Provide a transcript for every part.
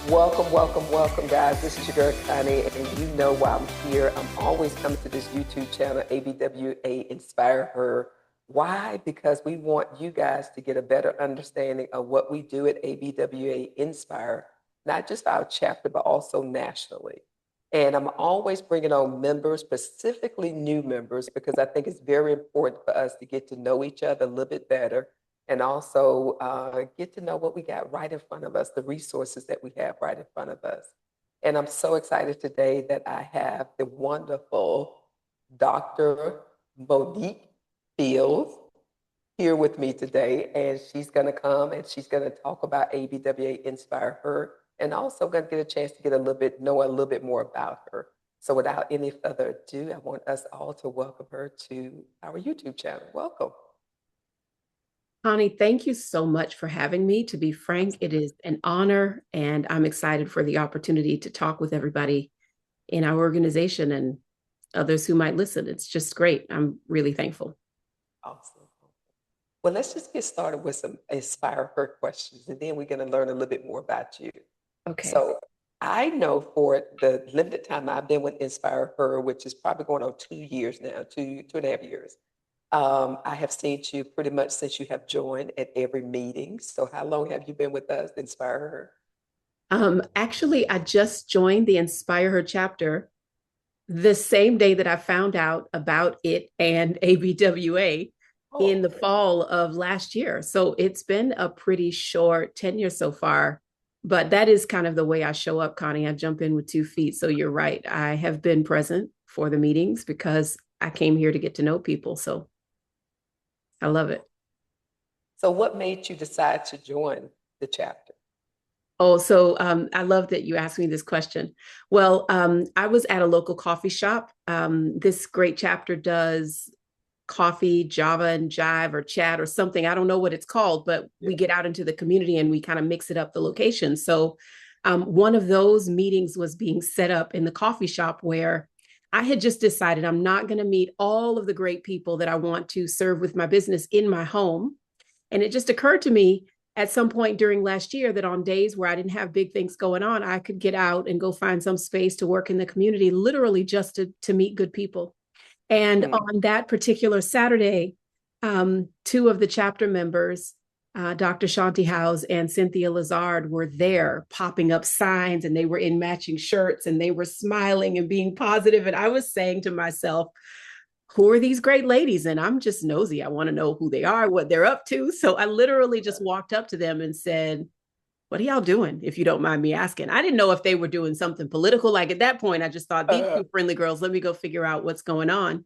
Welcome, guys. This is your girl, Connie, and you know why I'm here. I'm always coming to this YouTube channel, ABWA InspireHER. Why? Because we want you guys to get a better understanding of what we do at ABWA Inspire, not just our chapter, but also nationally. And I'm always bringing on members, specifically new members, because I think it's very important for us to get to know each other a little bit better and also get to know what we got right in front of us, the resources that we have right in front of us. And I'm so excited today that I have the wonderful Dr. Moneke Fields here with me today. And she's going to come and she's going to talk about ABWA Inspire Her, and also going to get a chance to know a little bit more about her. So without any further ado, I want us all to welcome her to our YouTube channel. Welcome. Connie, thank you so much for having me. To be frank, it is an honor, and I'm excited for the opportunity to talk with everybody in our organization and others who might listen. It's just great. I'm really thankful. Awesome. Well, let's just get started with some Inspire Her questions, and then we're going to learn a little bit more about you. Okay. So I know for the limited time I've been with Inspire Her, which is probably going on 2 years now, two and a half years. I have seen you pretty much since you have joined at every meeting. So how long have you been with us, InspireHER? Actually, I just joined the InspireHER chapter the same day that I found out about it and ABWA in the fall of last year. So it's been a pretty short tenure so far, but that is kind of the way I show up, Connie. I jump in with 2 feet. So you're right. I have been present for the meetings because I came here to get to know people. So I love it. So what made you decide to join the chapter? Oh, so I love that you asked me this question. Well, I was at a local coffee shop. This great chapter does coffee, Java and Jive or chat or something. I don't know what it's called, but we get out into the community and we kind of mix it up the location. So one of those meetings was being set up in the coffee shop where I had just decided I'm not going to meet all of the great people that I want to serve with my business in my home. And it just occurred to me at some point during last year that on days where I didn't have big things going on, I could get out and go find some space to work in the community, literally just to meet good people. And on that particular Saturday, 2 of the chapter members, Dr. Shanti House and Cynthia Lazard, were there popping up signs, and they were in matching shirts and they were smiling and being positive. And I was saying to myself, who are these great ladies? And I'm just nosy. I want to know who they are, what they're up to. So I literally just walked up to them and said, what are y'all doing, if you don't mind me asking? I didn't know if they were doing something political. Like at that point, I just thought, these 2 friendly girls, let me go figure out what's going on.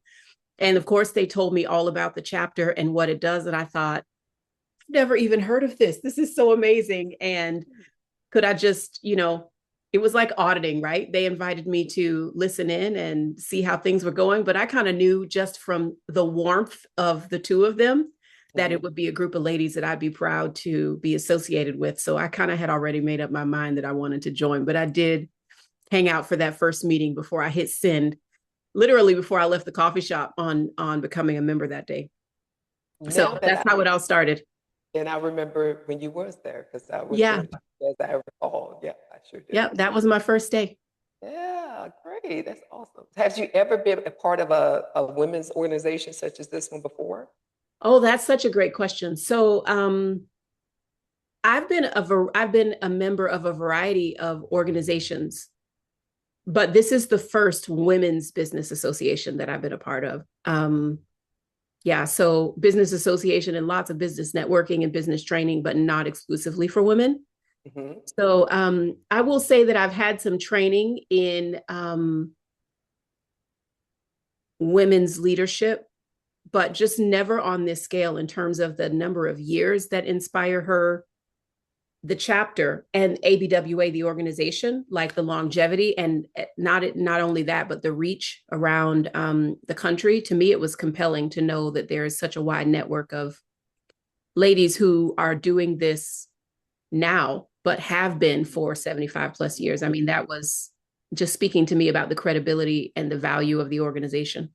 And of course, they told me all about the chapter and what it does. And I thought, I've never even heard of this. This is so amazing. And could I just, it was like auditing, right? They invited me to listen in and see how things were going. But I kind of knew just from the warmth of the 2 of them that it would be a group of ladies that I'd be proud to be associated with. So I kind of had already made up my mind that I wanted to join, but I did hang out for that first meeting before I hit send, literally before I left the coffee shop on becoming a member that day. So that's how it all started. And I remember when you was there, because I was Yeah. there, as I recall. Yeah, I sure did. Yeah, that was my first day. Yeah, great. That's awesome. Have you ever been a part of a women's organization such as this one before? Oh, that's such a great question. So I've been a member of a variety of organizations, but this is the first women's business association that I've been a part of. Yeah, so business association and lots of business networking and business training, but not exclusively for women. Mm-hmm. So I will say that I've had some training in women's leadership, but just never on this scale in terms of the number of years that InspireHER, the chapter, and ABWA, the organization, like the longevity and not only that, but the reach around the country. To me, it was compelling to know that there is such a wide network of ladies who are doing this now, but have been for 75 plus years. I mean, that was just speaking to me about the credibility and the value of the organization.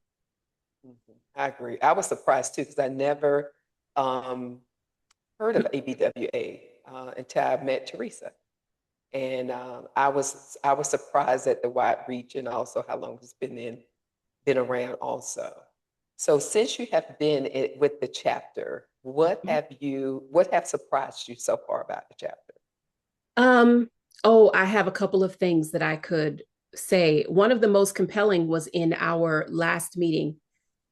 I agree. I was surprised too, because I never heard of ABWA until I met Teresa. And I was surprised at the wide reach and also how long it's been around also. So since you have been with the chapter, what have surprised you so far about the chapter? Um, oh, I have a couple of things that I could say. One of the most compelling was in our last meeting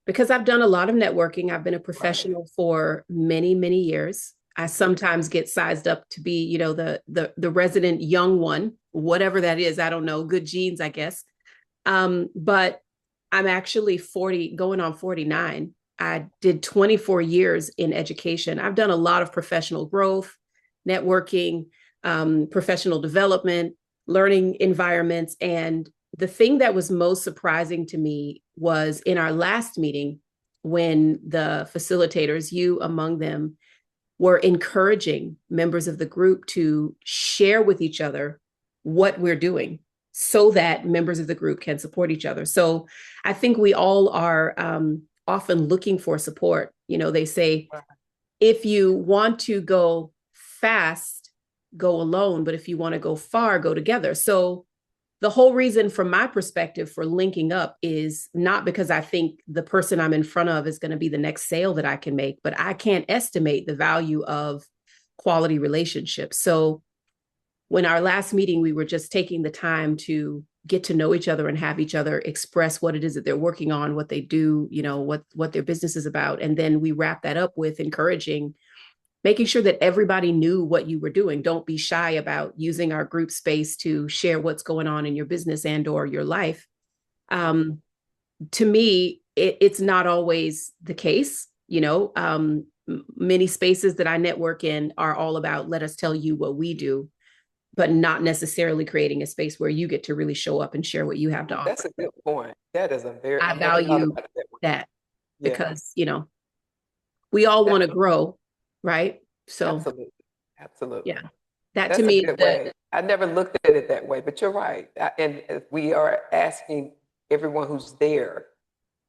because I've done a lot of networking. I've been a Right. professional for many, many years. I Mhm. sometimes get sized up to be, the resident young one, whatever that is. I don't know. Good genes, I guess. But I'm actually 40, going on 49. I did 24 years in education. I've done a lot of professional growth, networking, professional development, learning environments. And the thing that was most surprising to me was in our last meeting when the facilitators, you among them, were encouraging members of the group to share with each other what we're doing so that members of the group can support each other. So I think we all are often looking for support. They say Right. if you want to go fast, go alone, but if you want to go far, go together. So the whole reason from my perspective for linking up is not because I think the person I'm in front of is going to be the next sale that I can make, but I can't estimate the value of quality relationships. So when our last meeting, we were just taking the time to get to know each other and have each other express what it is that they're working on, what they do, what their business is about. And then we wrap that up with encouraging making sure that everybody knew what you were doing. Don't be shy about using our group space to share what's going on in your business and or your life. um, to me, it's not always the case. Many spaces that I network in are all about let us tell you what we do, but not necessarily creating a space where you get to really show up and share what you have to That's offer. a good point. That is a very, I I never thought value about it that way. that Yeah, because we all want that, to grow, right? So absolutely. yeah, Absolutely. that to That's a me is good the way. I never looked at it that way, but you're right. And we are asking everyone who's there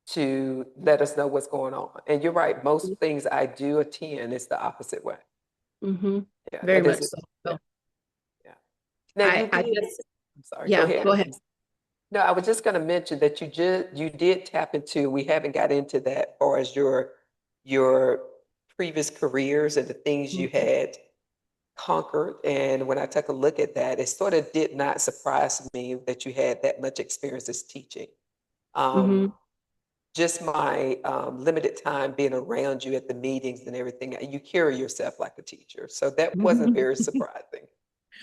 to let us know what's going on. And you're right. Most things I do attend is the opposite way. mm-hmm, Yeah, very that much is it. so. Yeah, So yeah. Now you I did. just, I'm sorry. Go yeah, ahead. go ahead. No, I was just going to mention that you did tap into. We haven't got into that, or as your previous careers and the things you Mm-hmm. had conquered. And when I took a look at that, it sort of did not surprise me that you had that much experience as teaching. Um, Mm-hmm. just my limited time being around you at the meetings and everything, you carry yourself like a teacher. So that wasn't very surprising.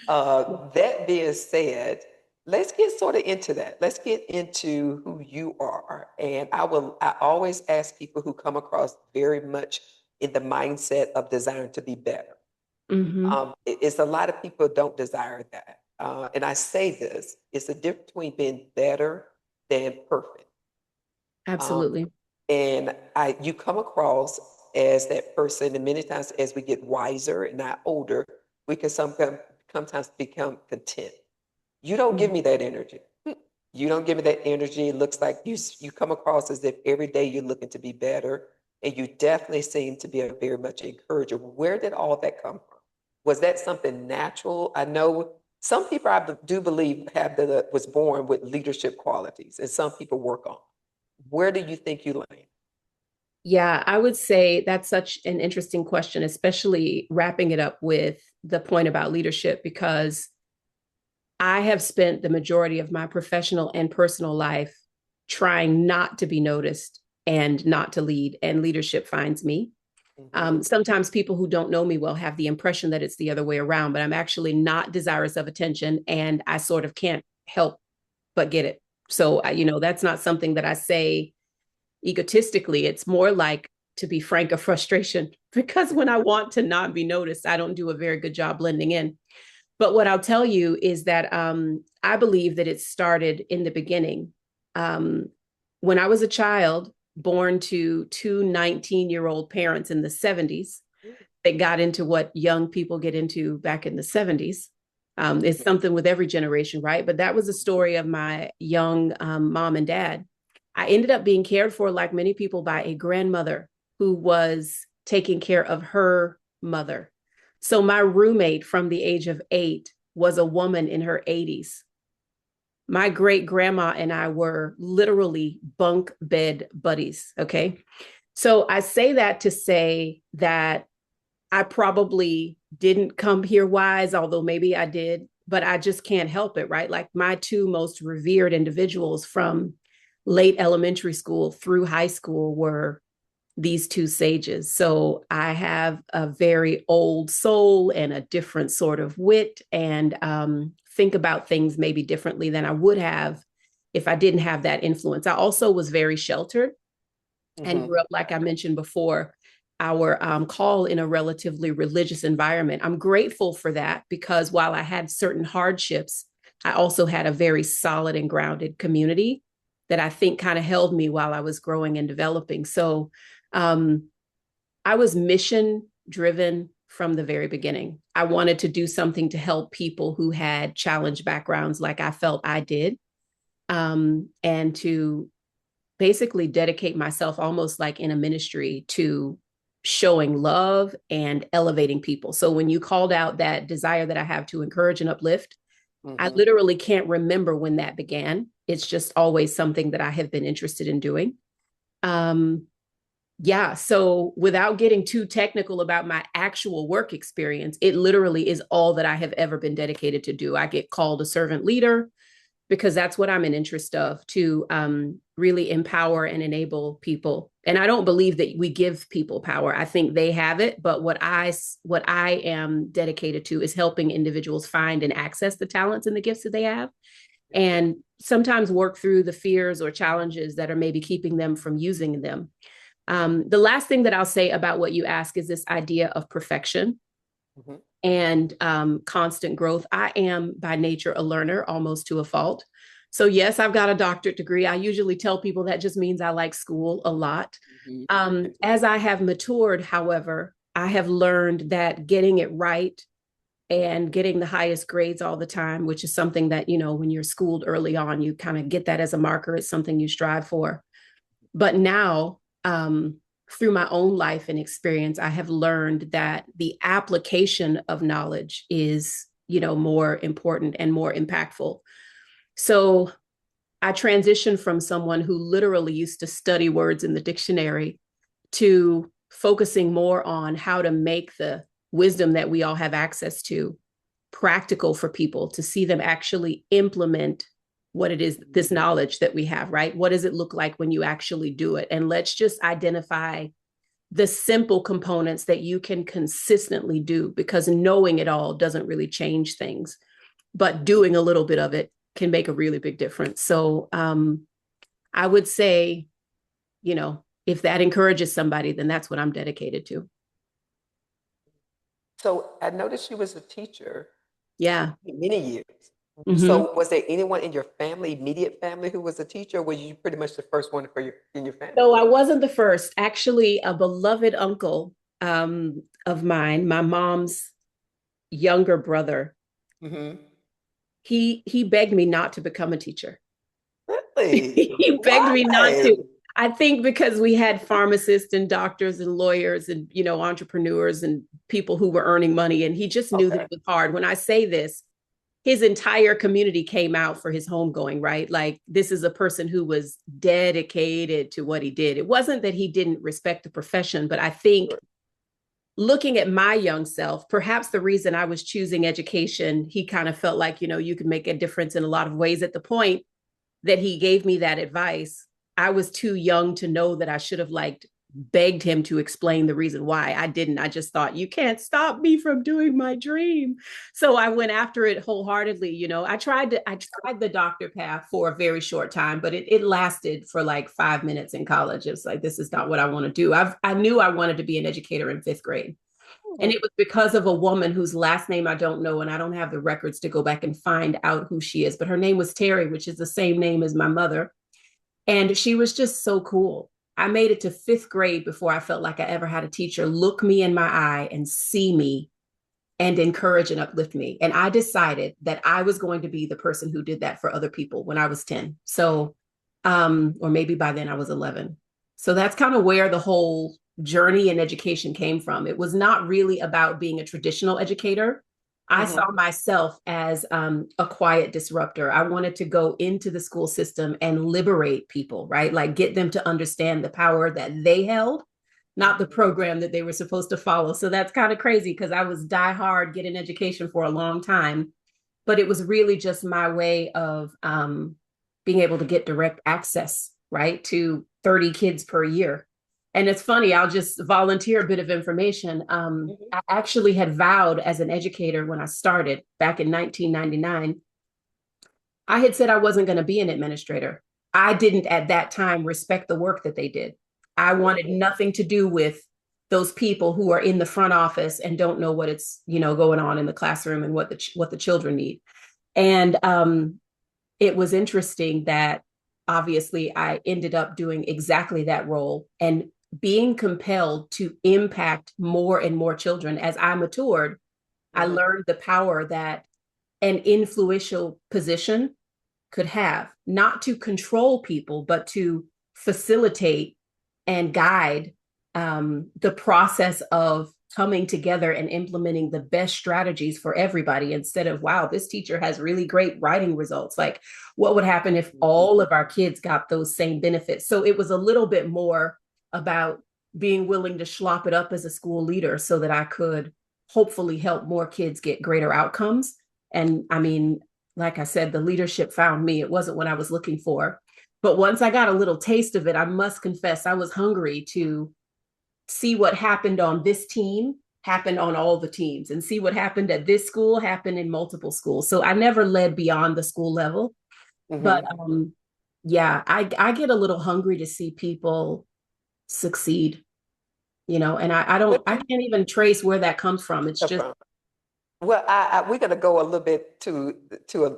That being said, let's get sort of into that. Let's get into who you are. And I always ask people who come across very much in the mindset of desiring to be better. Mm-hmm. It's a lot of people don't desire that. And I say this, it's a difference between being better than perfect. Um, Absolutely. and you come across as that person, and many times as we get wiser and not older, we can sometimes become content. You don't give Mm-hmm. me that energy. You don't give me that energy. It looks like you come across as if every day you're looking to be better, and you definitely seem to be a very much encourager. Where did all that come from? Was that something natural? I know some people do believe was born with leadership qualities, and some people work on. Where do you think you land? Yeah, I would say that's such an interesting question, especially wrapping it up with the point about leadership, because I have spent the majority of my professional and personal life trying not to be noticed and not to lead, and leadership finds me. Hmm. Sometimes people who don't know me well have the impression that it's the other way around, but I'm actually not desirous of attention and I sort of can't help but get it. So, that's not something that I say egotistically. It's more like, to be frank, a frustration because when I want to not be noticed, I don't do a very good job blending in. But what I'll tell you is that I believe that it started in the beginning. Um, when I was a child, born to two 19-year-old parents in the 70s, that got into what young people get into back in the 70s. It's something with every generation, right? But that was a story of my young mom and dad. I ended up being cared for, like many people, by a grandmother who was taking care of her mother. So my roommate from the age of 8 was a woman in her 80s. My great grandma and I were literally bunk bed buddies. Okay. So I say that to say that I probably didn't come here wise, although maybe I did, but I just can't help it, right? Like my two most revered individuals from late elementary school through high school were these two sages. So I have a very old soul and a different sort of wit, and think about things maybe differently than I would have if I didn't have that influence. I also was very sheltered and grew up, like I mentioned before, our call in a relatively religious environment. I'm grateful for that because while I had certain hardships, I also had a very solid and grounded community that I think kind of held me while I was growing and developing. So I was mission driven from the very beginning. I wanted to do something to help people who had challenged backgrounds like I felt I did, and to basically dedicate myself almost like in a ministry to showing love and elevating people. So when you called out that desire that I have to encourage and uplift, I literally can't remember when that began. It's just always something that I have been interested in doing. Yeah, so without getting too technical about my actual work experience, it literally is all that I have ever been dedicated to do. I get called a servant leader because that's what I'm in interest of, to really empower and enable people. And I don't believe that we give people power. I think they have it, but what I am dedicated to is helping individuals find and access the talents and the gifts that they have, and sometimes work through the fears or challenges that are maybe keeping them from using them. The last thing that I'll say about what you ask is this idea of perfection and constant growth. I am by nature a learner almost to a fault. So yes, I've got a doctorate degree. I usually tell people that just means I like school a lot. As I have matured, however, I have learned that getting it right and getting the highest grades all the time, which is something that, you know, when you're schooled early on, you kind of get that as a marker. It's something you strive for. But now, through my own life and experience, I have learned that the application of knowledge is, you know, more important and more impactful. So I transitioned from someone who literally used to study words in the dictionary to focusing more on how to make the wisdom that we all have access to practical for people, to see them actually implement what it is, this knowledge that we have, right? What does it look like when you actually do it? And let's just identify the simple components that you can consistently do, because knowing it all doesn't really change things, but doing a little bit of it can make a really big difference. So I would say, you know, if that encourages somebody, then that's what I'm dedicated to. So I noticed you was a teacher Yeah. many years. Mm-hmm. So was there anyone in your family, immediate family, who was a teacher, or were you pretty much the first one for in your family? So I wasn't the first. Actually, a beloved uncle of mine, my mom's younger brother, he begged me not to become a teacher. Really? He begged me not Why? to. I think because we had pharmacists and doctors and lawyers and, you know, entrepreneurs and people who were earning money, and he just knew that it was hard. When I say this, his entire community came out for his homegoing, right? Like, this is a person who was dedicated to what he did. It wasn't that he didn't respect the profession, but I think looking at my young self, perhaps the reason I was choosing education, he kind of felt like, you know, you could make a difference in a lot of ways. At the point that he gave me that advice, I was too young to know that I should have begged him to explain the reason why. I didn't. I just thought, you can't stop me from doing my dream. So I went after it wholeheartedly. You know, I tried the doctor path for a very short time, but it lasted for like 5 minutes in college. It's like, this is not what I want to do. I knew I wanted to be an educator in 5th grade. And it was because of a woman whose last name I don't know, and I don't have the records to go back and find out who she is, but her name was Terry, which is the same name as my mother. And she was just so cool. I made it to 5th grade before I felt like I ever had a teacher look me in my eye and see me and encourage and uplift me. And I decided that I was going to be the person who did that for other people when I was 10. So, or maybe by then I was 11. So that's kind of where the whole journey in education came from. It was not really about being a traditional educator. I Mm-hmm. saw myself as a quiet disruptor. I wanted to go into the school system and liberate people, right? Like get them to understand the power that they held, not the program that they were supposed to follow. So that's kind of crazy because I was die hard, getting education for a long time, but it was really just my way of being able to get direct access, right, to 30 kids per year. And it's funny, I'll just volunteer a bit of information. Mm-hmm. I actually had vowed as an educator when I started back in 1999, I had said I wasn't going to be an administrator. I didn't at that time respect the work that they did. I wanted nothing to do with those people who are in the front office and don't know what it's, going on in the classroom and what the children need. And it was interesting that obviously I ended up doing exactly that role and being compelled to impact more and more children. As I matured, I Mm-hmm. learned the power that an influential position could have, not to control people, but to facilitate and guide the process of coming together and implementing the best strategies for everybody instead of, wow, this teacher has really great writing results. Like, what would happen if all of our kids got those same benefits? So it was a little bit more about being willing to schlop it up as a school leader so that I could hopefully help more kids get greater outcomes. And I mean, like I said, the leadership found me. It wasn't what I was looking for. But once I got a little taste of it, I must confess I was hungry to see what happened on this team happened on all the teams and see what happened at this school happened in multiple schools. So I never led beyond the school level. But Mm-hmm. yeah, I get a little hungry to see people succeed, and I But can't even trace where that comes from. It's just, well, we're going to go a little bit to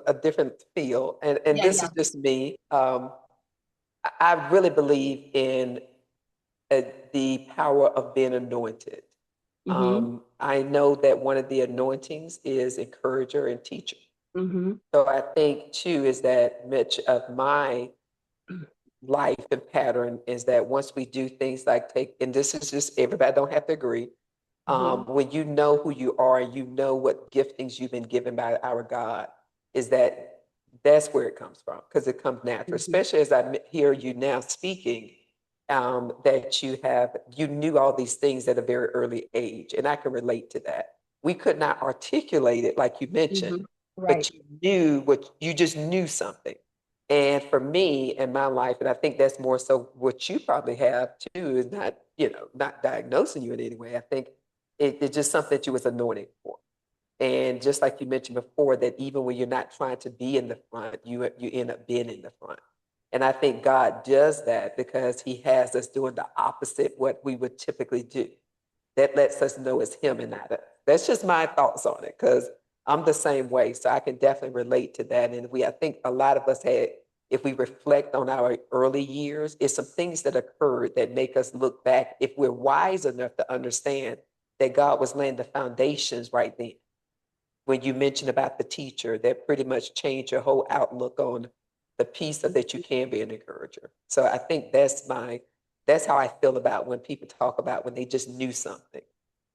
a different field, and yeah, this yeah. is just me. I really believe in the power of being anointed. Mm-hmm. I know that one of the anointings is encourager and teacher. Mm-hmm. So I think too is that much of my life and pattern is that once we do things like take, and this is just everybody don't have to agree. Mm-hmm. When you know who you are, you know what giftings you've been given by our God, is that that's where it comes from because it comes natural. Mm-hmm. Especially as I hear you now speaking, that you knew all these things at a very early age, and I can relate to that. We could not articulate it like you mentioned, Mm-hmm. Right. but you just knew something. And for me in my life, and I think that's more so what you probably have too, is not, not diagnosing you in any way. I think it's just something that you was anointed for. And just like you mentioned before, that even when you're not trying to be in the front, you end up being in the front. And I think God does that because He has us doing the opposite what we would typically do. That lets us know it's Him and not us. That's just my thoughts on it because I'm the same way. So I can definitely relate to that. And I think a lot of us had, if we reflect on our early years, it's some things that occurred that make us look back if we're wise enough to understand that God was laying the foundations right then. When you mentioned about the teacher, that pretty much changed your whole outlook on the piece of that you can be an encourager. So I think that's how I feel about when people talk about when they just knew something.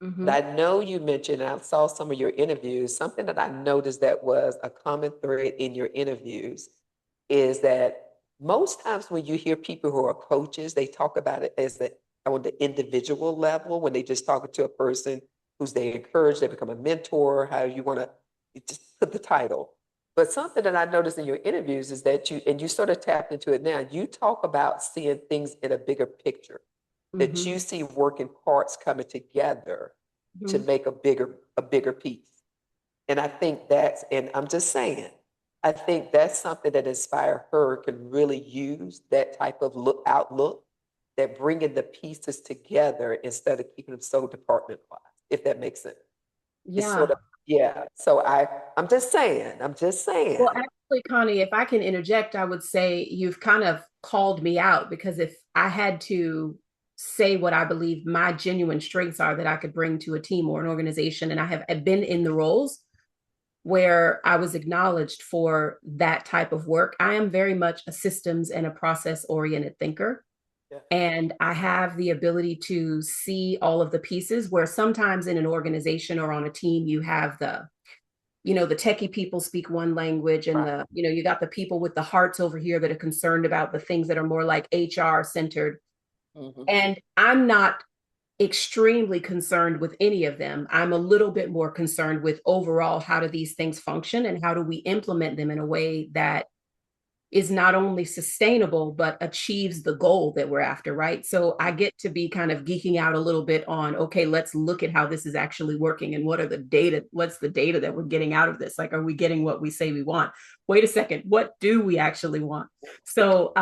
But Mm-hmm. I know you mentioned, and I saw some of your interviews, something that I noticed that was a common thread in your interviews is that most times when you hear people who are coaches, they talk about it as on the individual level, when they just talking to a person who's they encourage, they become a mentor, how you want to just put the title. But something that I noticed in your interviews is that you sort of tapped into it now, you talk about seeing things in a bigger picture, that Mm-hmm. you see working parts coming together to Mm-hmm. make a bigger piece. And I think and I'm just saying, I think that's something that Inspire Her can really use, that type of outlook, that bringing the pieces together instead of keeping them so department wise, if that makes sense. It's sort Yeah. of, yeah. So I'm just saying. Well, actually, Connie, if I can interject, I would say you've kind of called me out because if I had to say what I believe my genuine strengths are that I could bring to a team or an organization, and I've been in the roles where I was acknowledged for that type of work, I am very much a systems and a process oriented thinker. Yeah. And I have the ability to see all of the pieces where sometimes in an organization or on a team, you have the the techie people speak one language, and Right. you got the people with the hearts over here that are concerned about the things that are more like HR centered. Hmm. And I'm not extremely concerned with any of them. I'm a little bit more concerned with overall, how do these things function and how do we implement them in a way that is not only sustainable but achieves the goal that we're after, right? So I get to be kind of geeking out a little bit on, okay, let's look at how this is actually working and what's the data that we're getting out of this? Like, are we getting what we say we want? Wait a second, what do we actually want? So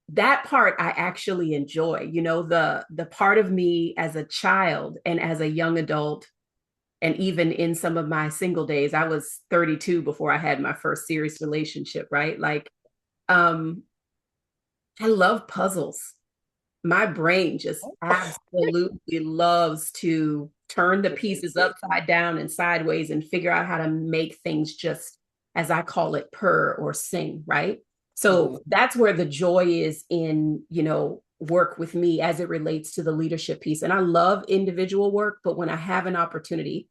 that part I actually enjoy. The part of me as a child and as a young adult, and even in some of my single days, I was 32 before I had my first serious relationship, right? Like, um, I love puzzles. My brain just absolutely loves to turn the pieces upside down and sideways and figure out how to make things just, as I call it, purr or sing, right? Hmm. So that's where the joy is in, work with me as it relates to the leadership piece. And I love individual work, but when I have an opportunity,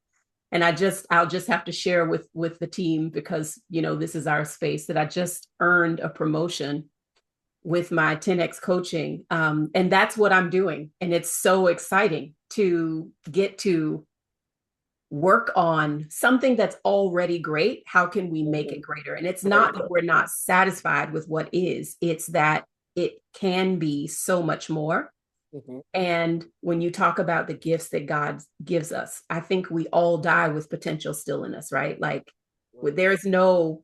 and I'll just have to share with the team, because this is our space, that I just earned a promotion with my 10x coaching. And that's what I'm doing. And it's so exciting to get to work on something that's already great. How can we make it greater? And it's not that we're not satisfied with what is, it's that it can be so much more. Hmm. And when you talk about the gifts that God gives us, I think we all die with potential still in us, right? Like, there's no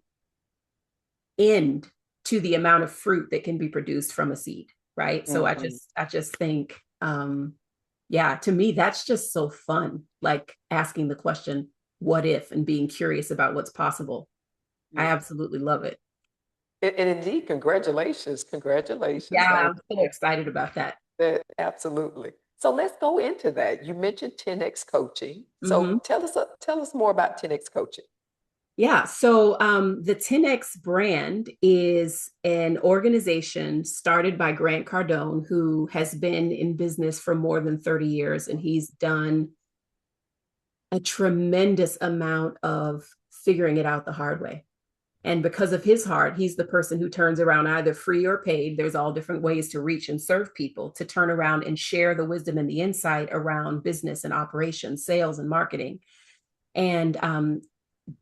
end to the amount of fruit that can be produced from a seed, right? So I just think, yeah, to me that's just so fun, like asking the question, what if, and being curious about what's possible. I Yeah. absolutely love it. And indeed, congratulations, congratulations Yeah, on I'm so excited about that. that. Absolutely. So let's go into that. You mentioned 10x coaching. Mm-hmm. So tell us more about 10x coaching. Yeah. So the 10X brand is an organization started by Grant Cardone, who has been in business for more than 30 years. And he's done a tremendous amount of figuring it out the hard way. And because of his heart, he's the person who turns around, either free or paid. There's all different ways to reach and serve people, to turn around and share the wisdom and the insight around business and operations, sales and marketing. And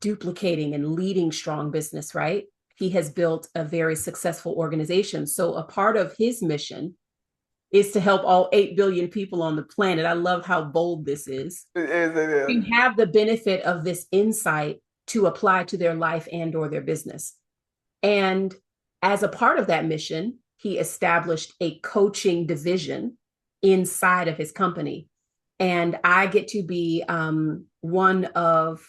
duplicating and leading strong business, right? He has built a very successful organization. So a part of his mission is to help all 8 billion people on the planet. I love how bold this is. It is, it is. To have the benefit of this insight to apply to their life and or their business. And as a part of that mission, he established a coaching division inside of his company. And I get to be one of,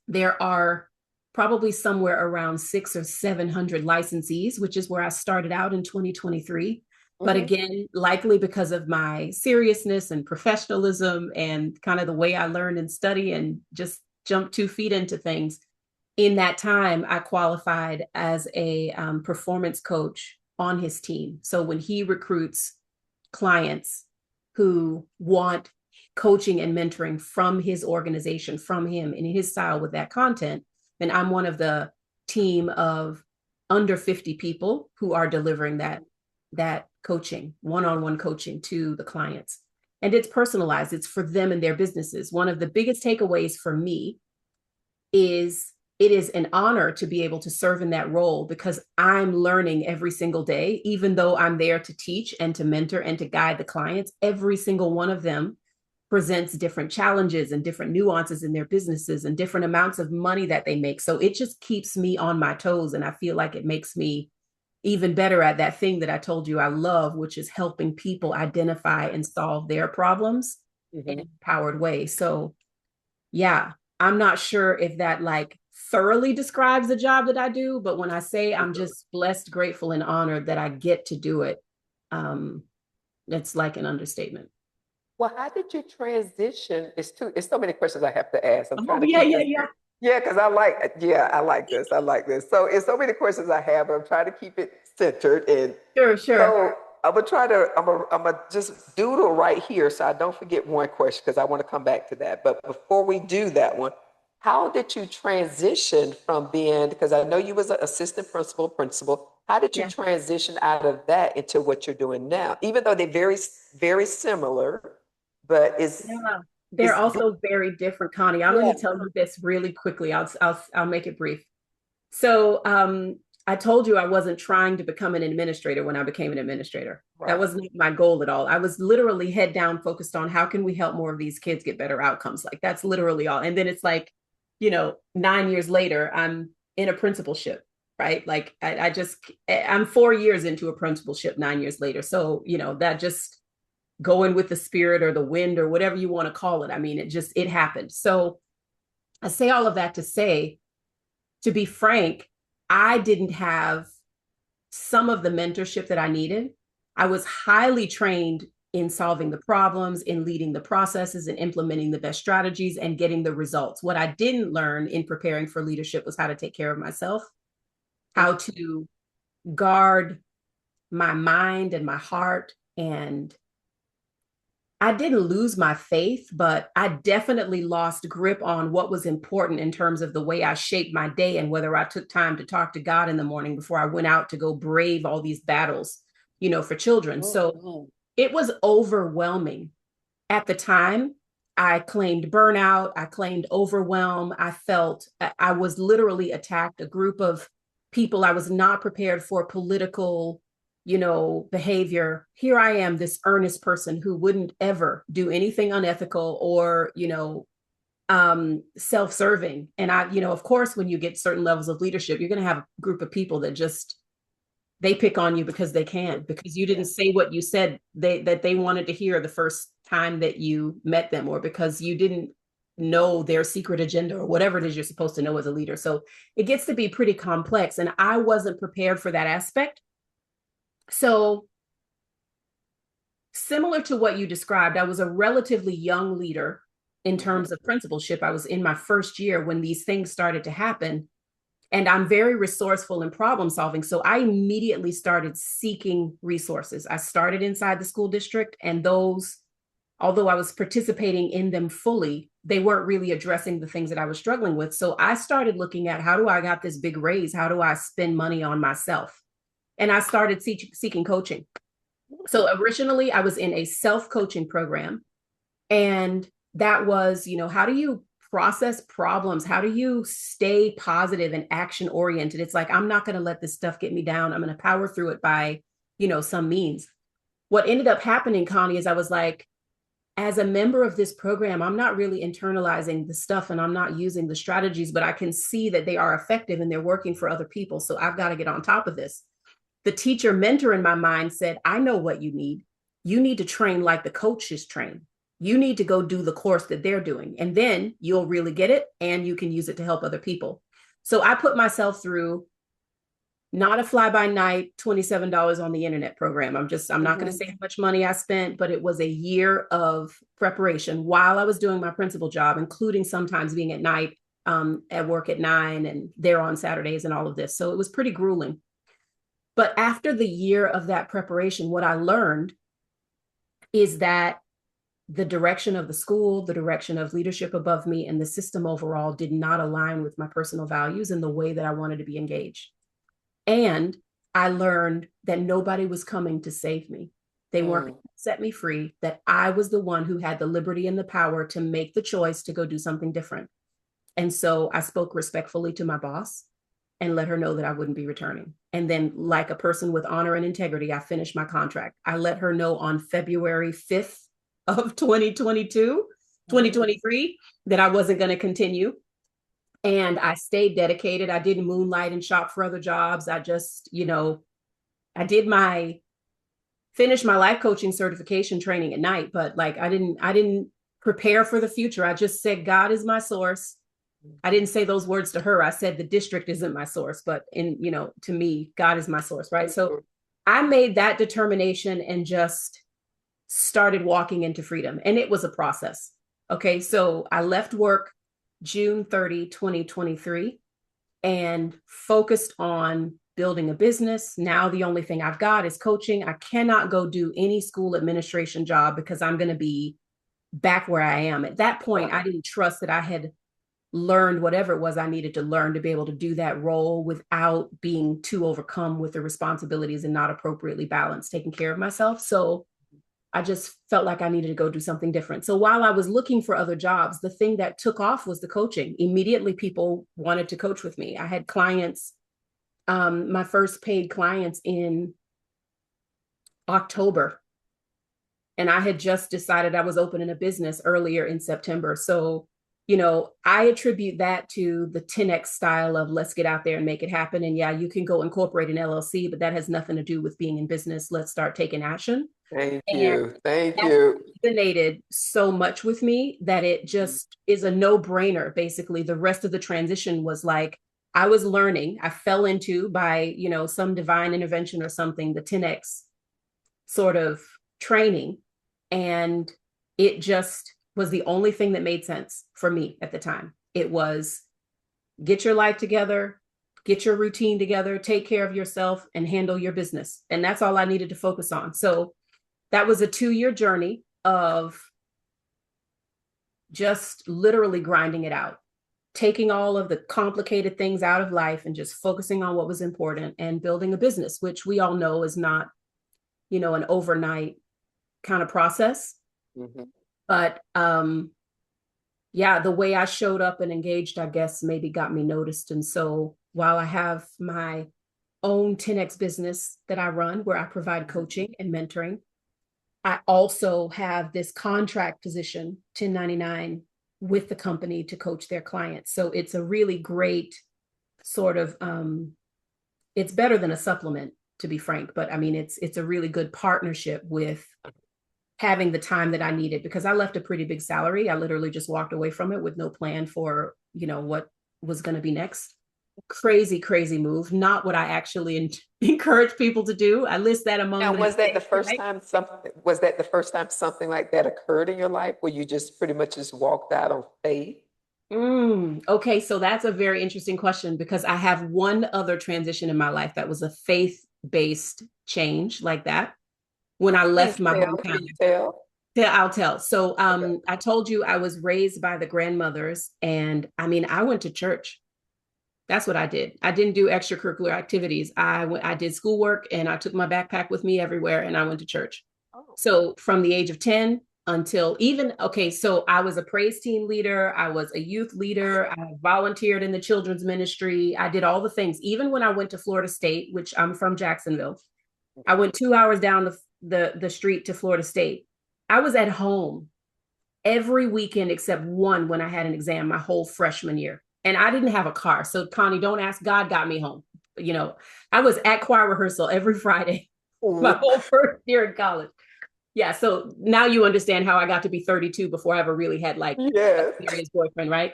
there are probably somewhere around 600 or 700 licensees, which is where I started out in 2023. But Hmm. again, likely because of my seriousness and professionalism and kind of the way I learn and study and just jump 2 feet into things, in that time, I qualified as a performance coach on his team. So when he recruits clients who want coaching and mentoring from his organization, from him in his style with that content, then I'm one of the team of under 50 people who are delivering that coaching, one-on-one coaching to the clients. And it's personalized, it's for them and their businesses. One of the biggest takeaways for me is it is an honor to be able to serve in that role, because I'm learning every single day, even though I'm there to teach and to mentor and to guide the clients. Every single one of them presents different challenges and different nuances in their businesses and different amounts of money that they make. So it just keeps me on my toes. And I feel like it makes me even better at that thing that I told you I love, which is helping people identify and solve their problems in Hmm. an empowered way. So yeah, I'm not sure if that like thoroughly describes the job that I do, but when I say I'm just blessed, grateful, and honored that I get to do it, um, it's like an understatement. Well, how did you transition? It's so many questions I have to ask. I'm Oh, trying to yeah, keep yeah, this. yeah. Yeah, because I like this. I like this. So it's so many questions I have. I'm trying to keep it centered. And Sure, sure. so I'm gonna just doodle right here so I don't forget one question because I want to come back to that. But before we do that one, How did you transition from being, because I know you was an assistant principal, how did you Yeah. transition out of that into what you're doing now? Even though they're very similar, but Yeah. They're it's also very different, Connie. I'm going yeah, to tell you this really quickly. I'll make it brief. So I told you I wasn't trying to become an administrator when I became an administrator. That right. wasn't my goal at all. I was literally head down focused on how can we help more of these kids get better outcomes. Like that's literally all. And then it's like, 9 years later, I'm in a principalship, right? Like I'm 4 years into a principalship 9 years later. So, that just going with the spirit or the wind or whatever you want to call it. I mean, it happened. So I say all of that to say, to be frank, I didn't have some of the mentorship that I needed. I was highly trained in solving the problems, in leading the processes, and implementing the best strategies and getting the results. What I didn't learn in preparing for leadership was how to take care of myself, how to guard my mind and my heart. And I didn't lose my faith, but I definitely lost grip on what was important in terms of the way I shaped my day and whether I took time to talk to God in the morning before I went out to go brave all these battles, for children. So Mhm. it was overwhelming. At the time, I claimed burnout, I claimed overwhelm. I felt I was literally attacked, a group of people I was not prepared for political, behavior. Here I am, this earnest person who wouldn't ever do anything unethical or, self-serving. And of course, when you get certain levels of leadership, you're going to have a group of people that just they pick on you because they can, because you Yeah. didn't say what you said that they wanted to hear the first time that you met them, or because you didn't know their secret agenda or whatever it is you're supposed to know as a leader. So it gets to be pretty complex. And I wasn't prepared for that aspect. So similar to what you described, I was a relatively young leader in Mhm. terms of principalship. I was in my first year when these things started to happen. And I'm very resourceful in problem solving. So I immediately started seeking resources. I started inside the school district, and those, although I was participating in them fully, they weren't really addressing the things that I was struggling with. So I started looking at, how do I got this big raise? How do I spend money on myself? And I started seeking coaching. So originally I was in a self-coaching program, and that was, how do you process problems? How do you stay positive and action oriented? It's like, I'm not going to let this stuff get me down. I'm going to power through it by, some means. What ended up happening, Connie, is I was like, as a member of this program, I'm not really internalizing the stuff and I'm not using the strategies, but I can see that they are effective and they're working for other people. So I've got to get on top of this. The teacher mentor in my mind said, I know what you need. You need to train like the coaches train. You need to go do the course that they're doing, and then you'll really get it and you can use it to help other people. So I put myself through not a fly by night $27 on the internet program. I'm not going to Mhm. say how much money I spent, but it was a year of preparation while I was doing my principal job, including sometimes being at night, at work at 9 and there on Saturdays and all of this. So it was pretty grueling. But after the year of that preparation, what I learned is that the direction of the school, the direction of leadership above me, and the system overall did not align with my personal values and the way that I wanted to be engaged. And I learned that nobody was coming to save me. They weren't going Mm. to set me free, that I was the one who had the liberty and the power to make the choice to go do something different. And so I spoke respectfully to my boss and let her know that I wouldn't be returning. And then, like a person with honor and integrity, I finished my contract. I let her know on February 5th of 2023, that I wasn't going to continue. And I stayed dedicated. I didn't moonlight and shop for other jobs. I just, I did finished my life coaching certification training at night, but like I didn't prepare for the future. I just said, God is my source. I didn't say those words to her. I said the district isn't my source, but to me, God is my source, right? So Mhm. I made that determination and just started walking into freedom. And it was a process. Okay. So I left work June 30, 2023, and focused on building a business. Now the only thing I've got is coaching. I cannot go do any school administration job because I'm going to be back where I am. At that point, I didn't trust that I had learned whatever it was I needed to learn to be able to do that role without being too overcome with the responsibilities and not appropriately balanced taking care of myself. So I just felt like I needed to go do something different. So while I was looking for other jobs, the thing that took off was the coaching. Immediately, people wanted to coach with me. I had clients, my first paid clients in October, and I had just decided I was opening a business earlier in September. So, I attribute that to the 10X style of let's get out there and make it happen. And yeah, you can go incorporate an LLC, but that has nothing to do with being in business. Let's start taking action. Thank And you. Thank that you. resonated so much with me that it just is a no-brainer. Basically, the rest of the transition was like I was learning. I fell into by, some divine intervention or something, the 10X sort of training. And it just was the only thing that made sense for me at the time. It was get your life together, get your routine together, take care of yourself, and handle your business. And that's all I needed to focus on. So that was a 2-year journey of just literally grinding it out, taking all of the complicated things out of life and just focusing on what was important and building a business, which we all know is not, an overnight kind of process. Mm-hmm. But yeah, the way I showed up and engaged, I guess, maybe got me noticed. And so while I have my own 10X business that I run, where I provide coaching and mentoring, I also have this contract position, 1099, with the company to coach their clients. So it's a really great sort of, it's better than a supplement, to be frank. But I mean, it's a really good partnership with having the time that I needed, because I left a pretty big salary. I literally just walked away from it with no plan for, what was going to be next. Crazy, crazy move. Not what I actually encourage people to do. I list that among Now, the was that the mistakes, first right? time something like that occurred in your life where you just pretty much just walked out on faith? Okay, so that's a very interesting question, because I have one other transition in my life that was a faith-based change like that when I Please left my tell. hometown. Can you tell? Yeah, I'll tell. So Okay. I told you I was raised by the grandmothers, and I mean, I went to church. That's what I did. I didn't do extracurricular activities. I did schoolwork, and I took my backpack with me everywhere, and I went to church. Oh. So from the age of 10 until even, okay, so I was a praise team leader. I was a youth leader. I volunteered in the children's ministry. I did all the things. Even when I went to Florida State, which I'm from Jacksonville, I went 2 hours down the street to Florida State. I was at home every weekend except one when I had an exam my whole freshman year. And I didn't have a car. So Connie, don't ask, God got me home. I was at choir rehearsal every Friday my Ooh. whole first year in college. Yeah, so now you understand how I got to be 32 before I ever really had like a Yes. serious boyfriend, right?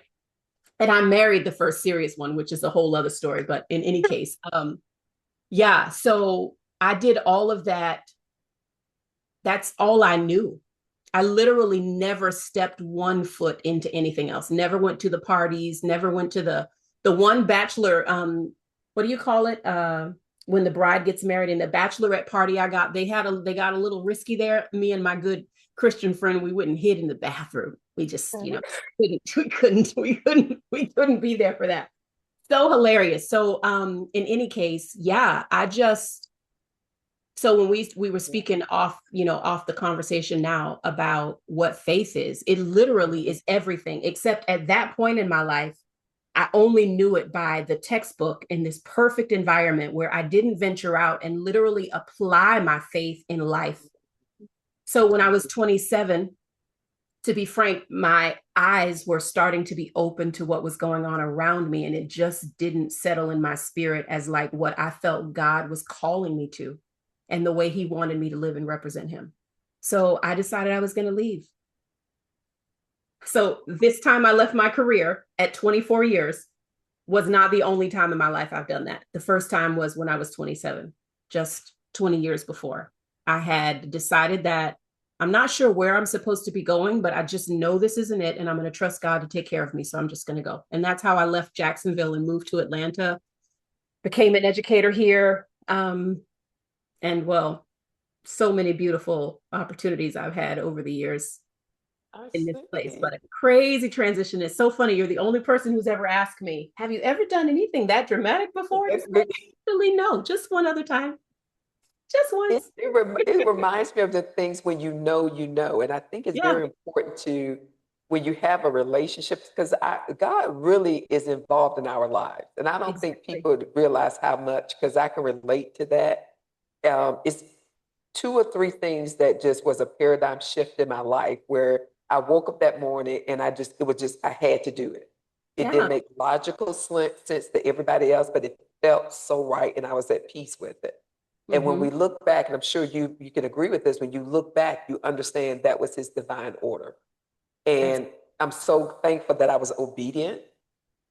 And I married the first serious one, which is a whole other story. But in any case, yeah, so I did all of that. That's all I knew. I literally never stepped one foot into anything else. Never went to the parties, never went to the one bachelor, what do you call it? When the bride gets married, in the bachelorette party I got, they got a little risky there. Me and my good Christian friend, we wouldn't hid in the bathroom. We just, we couldn't be there for that. So hilarious. So in any case, yeah, so when we were speaking off the conversation now about what faith is, it literally is everything, except at that point in my life, I only knew it by the textbook in this perfect environment where I didn't venture out and literally apply my faith in life. So when I was 27, to be frank, my eyes were starting to be open to what was going on around me, and it just didn't settle in my spirit as like what I felt God was calling me to and the way he wanted me to live and represent him. So I decided I was going to leave. So this time I left my career at 24 years was not the only time in my life I've done that. The first time was when I was 27, just 20 years before. I had decided that I'm not sure where I'm supposed to be going, but I just know this isn't it. And I'm going to trust God to take care of me. So I'm just going to go. And that's how I left Jacksonville and moved to Atlanta, became an educator here. And well, so many beautiful opportunities I've had over the years. I in this place. see. But a crazy transition. It's so funny. You're the only person who's ever asked me, have you ever done anything that dramatic before? And That's it's good. like, actually, no, just one other time. Just once. It reminds me of the things when you know. And I think it's Yeah, very important to, when you have a relationship, because God really is involved in our lives. And I don't think exactly. people realize how much, because I can relate to that. It's two or three things that just was a paradigm shift in my life where I woke up that morning and it was just, I had to do it. It didn't Yeah. make logical sense to everybody else, but it felt so right and I was at peace with it. And when Mm-hmm. we look back, and I'm sure you can agree with this, when you look back, you understand that was his divine order. And I'm so thankful that I was obedient.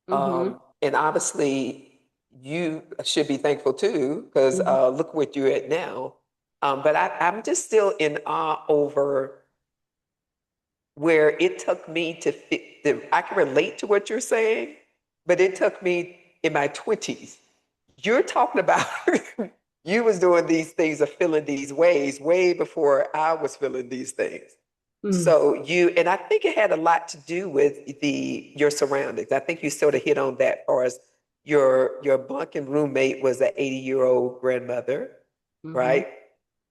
Mm-hmm. And obviously, you should be thankful too, because Mm-hmm. look what you're at now. But I'm just still in awe over where it took me to fit. I can relate to what you're saying, but it took me in my 20s. You're talking about you was doing these things or feeling these ways way before I was feeling these things. Mm. So and I think it had a lot to do with your surroundings. I think you sort of hit on that, or as your bunk and roommate was an 80-year-old grandmother, Mm-hmm. right?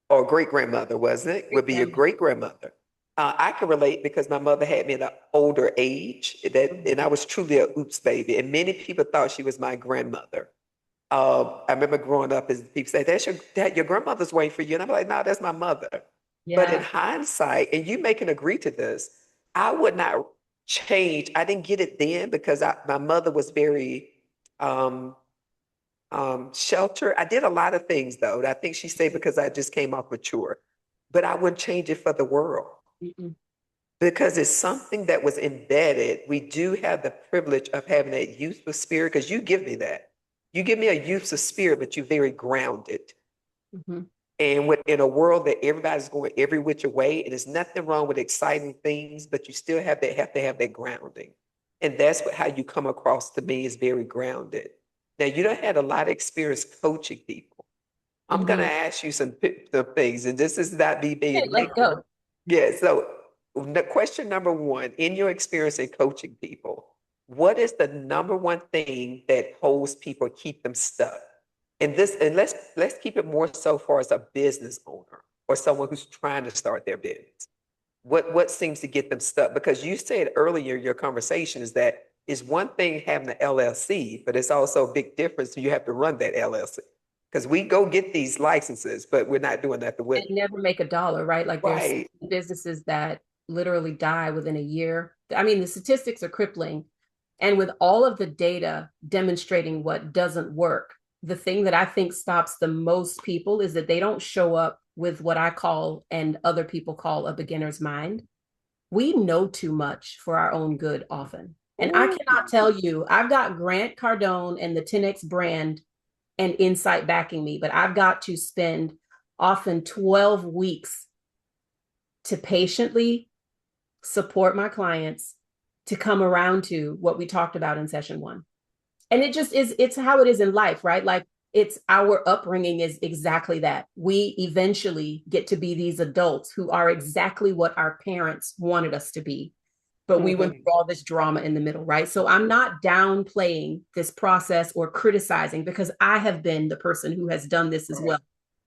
Or great grandmother, wasn't it? Great Would be your grandmother. great grandmother. I can relate because my mother had me at an older age, and I Mm-hmm. was truly a oops baby, and many people thought she was my grandmother. I remember growing up, as people say, your grandmother's waiting for you," and I'm like, "No, that's my mother." But in Yeah. hindsight, and you may can agree to this, I would not change. I didn't get it then because my mother was very um, sheltered. I did a lot of things though. I think she said because I just came off mature, but I wouldn't change it for the world Mm-mm. because it's something that was embedded. We do have the privilege of having that youthful spirit because you give me that. You give me a youthful spirit, but you're very grounded. Mm-hmm. And in a world that everybody's going every which way, and there's nothing wrong with exciting things, but you still have to have that grounding. And that's how you come across to me is very grounded. Now you don't have a lot of experience coaching people. I'm gonna Mm-hmm. ask you some things, and this is not me Okay, being let's negative. go. Yeah, so the question number one, in your experience in coaching people, what is the number one thing that holds people, keep them stuck? And let's keep it more so far as a business owner or someone who's trying to start their business. What seems to get them stuck? Because you said earlier in your conversation is that it's one thing having an LLC, but it's also a big difference. You have to run that LLC because we go get these licenses, but we're not doing that with And never make a dollar, right? Like there's right. businesses that literally die within a year. I mean, the statistics are crippling. And with all of the data demonstrating what doesn't work, the thing that I think stops the most people is that they don't show up with what I call and other people call a beginner's mind. We know too much for our own good often. And I Ooh. cannot tell you, I've got Grant Cardone and the 10X brand and insight backing me, but I've got to spend often 12 weeks to patiently support my clients to come around to what we talked about in session one. And it just is, it's how it is in life, right? Like it's our upbringing is exactly that. We eventually get to be these adults who are exactly what our parents wanted us to be. But we went Mhm. through all this drama in the middle, right? So I'm not downplaying this process or criticizing because I have been the person who has done this as Right. well.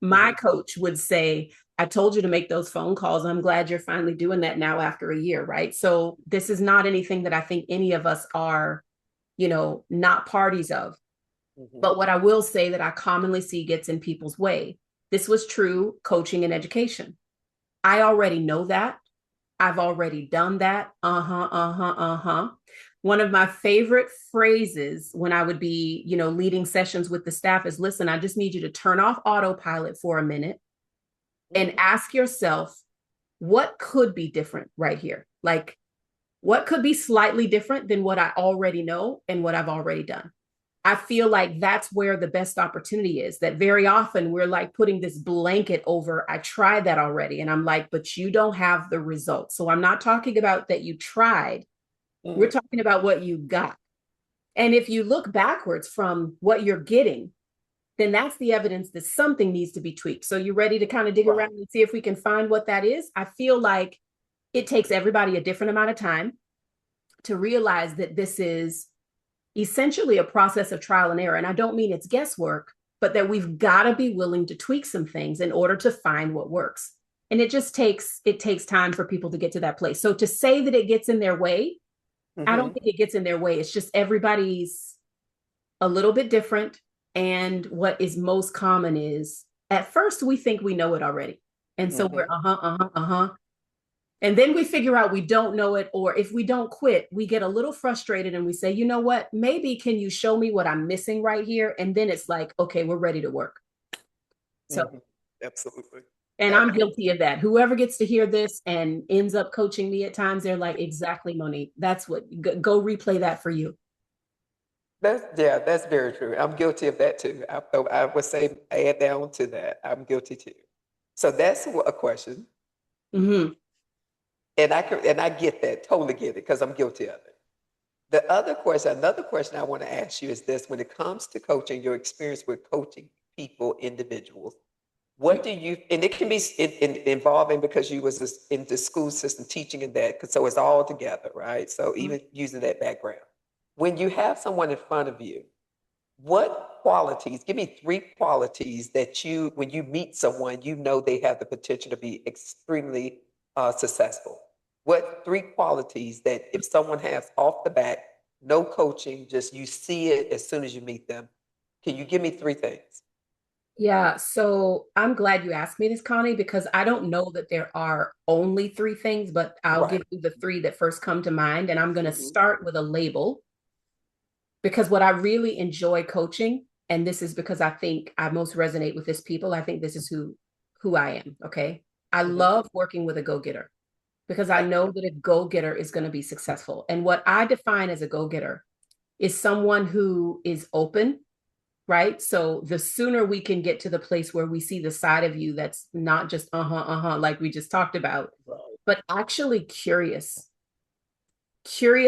My Mhm. coach would say, I told you to make those phone calls. I'm glad you're finally doing that now after a year, right? So this is not anything that I think any of us are, not parties of. Mhm. But what I will say that I commonly see gets in people's way. This was true coaching and education. I already know that. I've already done that. Uh-huh, uh-huh, uh-huh. One of my favorite phrases when I would be, leading sessions with the staff is, listen, I just need you to turn off autopilot for a minute and Mhm. ask yourself, what could be different right here? Like, what could be slightly different than what I already know and what I've already done? I feel like that's where the best opportunity is. That very often we're like putting this blanket over, I tried that already. And I'm like, but you don't have the results. So I'm not talking about that you tried. We're Mhm. talking about what you got. And if you look backwards from what you're getting, then that's the evidence that something needs to be tweaked. So you ready to kind of dig Right. around and see if we can find what that is? I feel like it takes everybody a different amount of time to realize that this is essentially a process of trial and error. And I don't mean it's guesswork, but that we've got to be willing to tweak some things in order to find what works. And it takes time for people to get to that place. So to say that it gets in their way, I don't think it gets in their way. It's just everybody's a little bit different. And what is most common is at first we think we know it already. And so we're and then we figure out we don't know it, or if we don't quit, we get a little frustrated and we say, you know what, maybe can you show me what I'm missing right here? And then it's like, okay, we're ready to work. So Absolutely. and I'm guilty of that. Whoever gets to hear this and ends up coaching me at times, they're like, exactly, Monique, that's what, go replay that for you. That's very true. I'm guilty of that too. I would say add down to that. I'm guilty too. So that's a question. And I get that, totally get it, because I'm guilty of it. Another question I want to ask you is this: when it comes to coaching, your experience with coaching people, individuals, what do you, and it can be involving because you was in the school system teaching in that, so it's all together, right? So even using that background, when you have someone in front of you, what qualities, give me 3 qualities that you, when you meet someone, you know they have the potential to be extremely successful. What 3 qualities that if someone has off the bat, no coaching, just you see it as soon as you meet them? Can you give me 3 things? Yeah, so I'm glad you asked me this, Connie, because I don't know that there are only 3 things, but I'll give you the 3 that first come to mind. And I'm going to start with a label, because what I really enjoy coaching, and this is because I think I most resonate with this people, I think this is who I am, okay? I love working with a go-getter because I know that a go-getter is going to be successful. And what I define as a go-getter is someone who is open, right? So the sooner we can get to the place where we see the side of you that's not just like we just talked about, but actually curious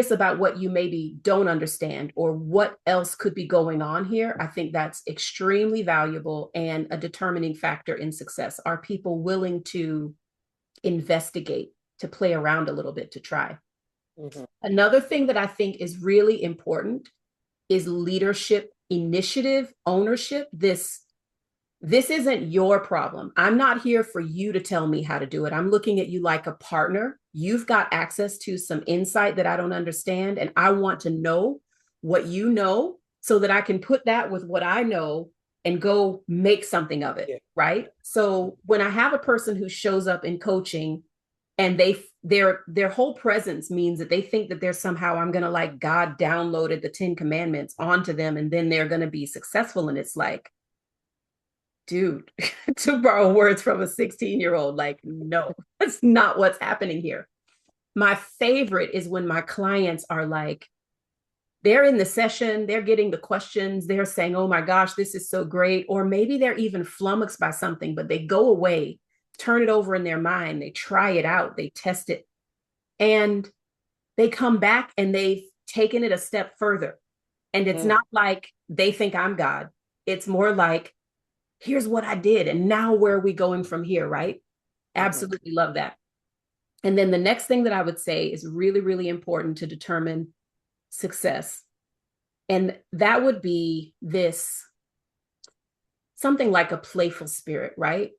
about what you maybe don't understand or what else could be going on here, I think that's extremely valuable and a determining factor in success. Are people willing to investigate, to play around a little bit, to try? Another thing that I think is really important is leadership, initiative, ownership. This isn't your problem. I'm not here for you to tell me how to do it. I'm looking at you like a partner. You've got access to some insight that I don't understand, and I want to know what you know so that I can put that with what I know and go make something of it, right? So when I have a person who shows up in coaching and their whole presence means that they think that there's somehow I'm going to, like, God downloaded the 10 commandments onto them and then they're going to be successful, and it's like, dude, to borrow words from a 16-year-old, like, no, that's not what's happening here. My favorite is when my clients are like, they're in the session, they're getting the questions, they're saying, oh my gosh, this is so great. Or maybe they're even flummoxed by something, but they go away, turn it over in their mind, they try it out, they test it, and they come back and they've taken it a step further. And it's not like they think I'm God. It's more like, here's what I did, and now where are we going from here, right? Absolutely love that. And then the next thing that I would say is really, really important to determine success. And that would be something like a playful spirit, right?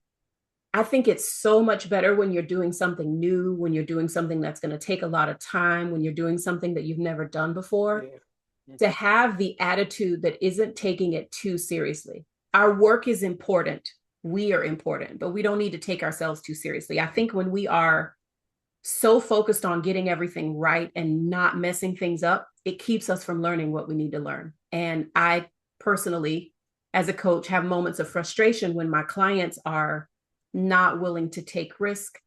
I think it's so much better when you're doing something new, when you're doing something that's going to take a lot of time, when you're doing something that you've never done before, to have the attitude that isn't taking it too seriously. Our work is important. We are important, but we don't need to take ourselves too seriously. I think when we are so focused on getting everything right and not messing things up, it keeps us from learning what we need to learn. And I personally, as a coach, have moments of frustration when my clients are not willing to take risk.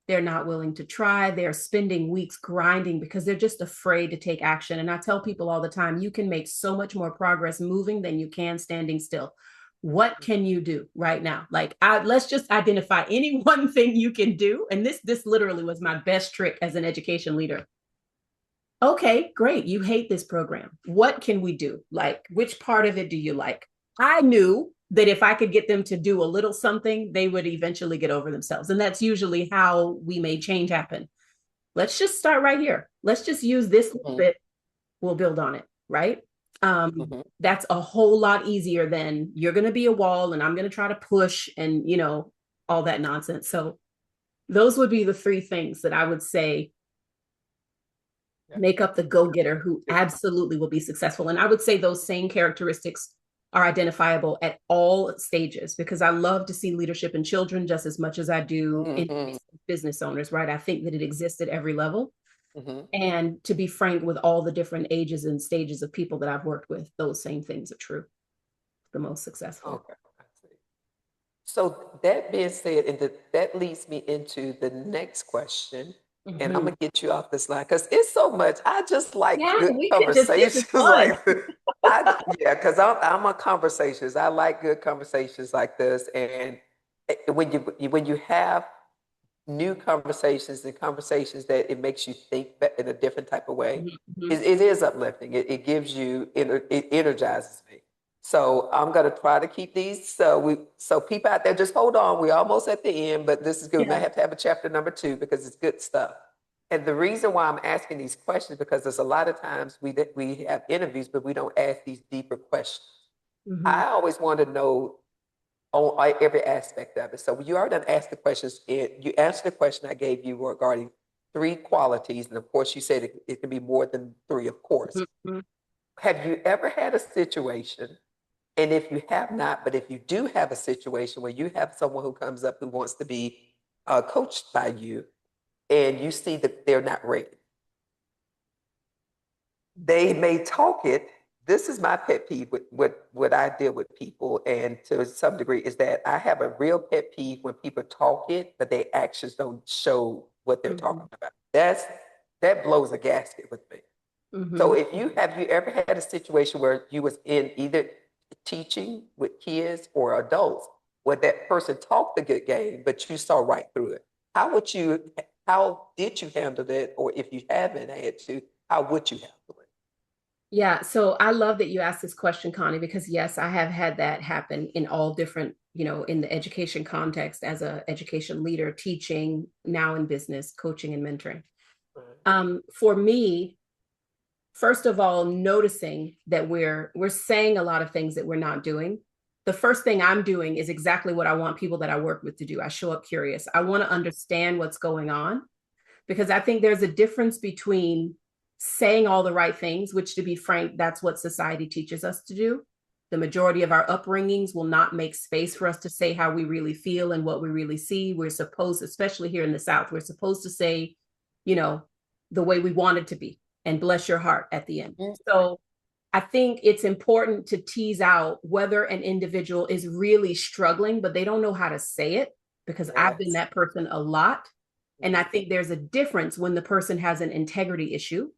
They're not willing to try. They're spending weeks grinding because they're just afraid to take action. And I tell people all the time, you can make so much more progress moving than you can standing still. What can you do right now? Like, let's just identify any one thing you can do. And this literally was my best trick as an education leader. Okay, great. You hate this program. What can we do? Like, which part of it do you like? I knew that if I could get them to do a little something, they would eventually get over themselves. And that's usually how we made change happen. let's just start right here. Let's just use this little Mhm. bit. We'll build on it, right? Mhm. That's a whole lot easier than you're going to be a wall and I'm going to try to push and, all that nonsense. So those would be the three things that I would say Yeah. make up the go-getter who absolutely will be successful. And I would say those same characteristics are identifiable at all stages, because I love to see leadership in children just as much as I do in Mhm. business owners, right? I think that it exists at every level. Mhm. And to be frank, with all the different ages and stages of people that I've worked with, those same things are true. The most successful. Okay. I see. So that being said, that leads me into the next question, and I'm Mm-hmm. gonna get you off this line because it's so much. I just like Yeah, good this is conversations fun. like this. Yeah, because I'm on conversations. I like good conversations like this, and when you have new conversations and conversations that it makes you think in a different type of way, Mm-hmm. it is uplifting. It gives you, it energizes me. So I'm going to try to keep these. So people out there, just hold on. We're almost at the end, but this is good. We Yeah. might have to have a chapter number 2 because it's good stuff. And the reason why I'm asking these questions because there's a lot of times we have interviews, but we don't ask these deeper questions. Mm-hmm. I always want to know on every aspect of it. So you already asked the questions. You answered the question I gave you regarding 3 qualities, and of course, you said it can be more than 3, of course. Mm-hmm. Have you ever had a situation, and if you have not, but if you do have a situation where you have someone who comes up who wants to be coached by you, and you see that they're not ready, they may talk it. This is my pet peeve with what I deal with people, and to some degree, is that I have a real pet peeve when people talk it, but their actions don't show what they're Mm-hmm. talking about. That blows a gasket with me. So Mm-hmm. if you have you ever had a situation where you was in either teaching with kids or adults where that person talked a good game, but you saw right through it? How would you how did you handle that? Or if you haven't had to, how would you handle it? Yeah, so I love that you asked this question, Connie, because yes, I have had that happen in all different, in the education context as a education leader, teaching, now in business, coaching and mentoring. For me, first of all, noticing that we're saying a lot of things that we're not doing. The first thing I'm doing is exactly what I want people that I work with to do. I show up curious. I want to understand what's going on, because I think there's a difference between saying all the right things, which, to be frank, that's what society teaches us to do. The majority of our upbringings will not make space for us to say how we really feel and what we really see. We're supposed, especially here in the South, we're supposed to say, you know, the way we want it to be and bless your heart at the end. Mhm. So I think it's important to tease out whether an individual is really struggling, but they don't know how to say it, because I've been Yes. that person a lot. And I Mhm. think there's a difference when the person has an integrity issue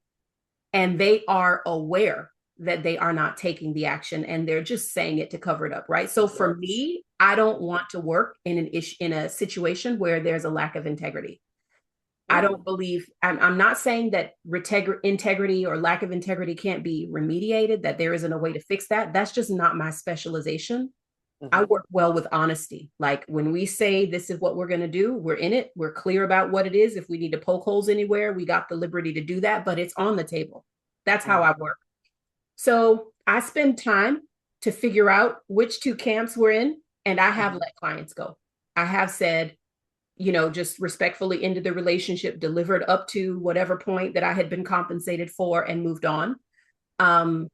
and they are aware that they are not taking the action and they're just saying it to cover it up, right? So for Yes. me, I don't want to work in a situation where there's a lack of integrity. I Mm. don't believe, I'm not saying that integrity or lack of integrity can't be remediated, that there isn't a way to fix that. That's just not my specialization. I Mhm. work well with honesty. Like when we say this is what we're going to do, we're in it. We're clear about what it is. If we need to poke holes anywhere, we got the liberty to do that, but it's on the table. That's how Mhm. I work. So I spend time to figure out which two camps we're in, and I have Mhm. let clients go. I have said, just respectfully ended the relationship, delivered up to whatever point that I had been compensated for, and moved on. Um,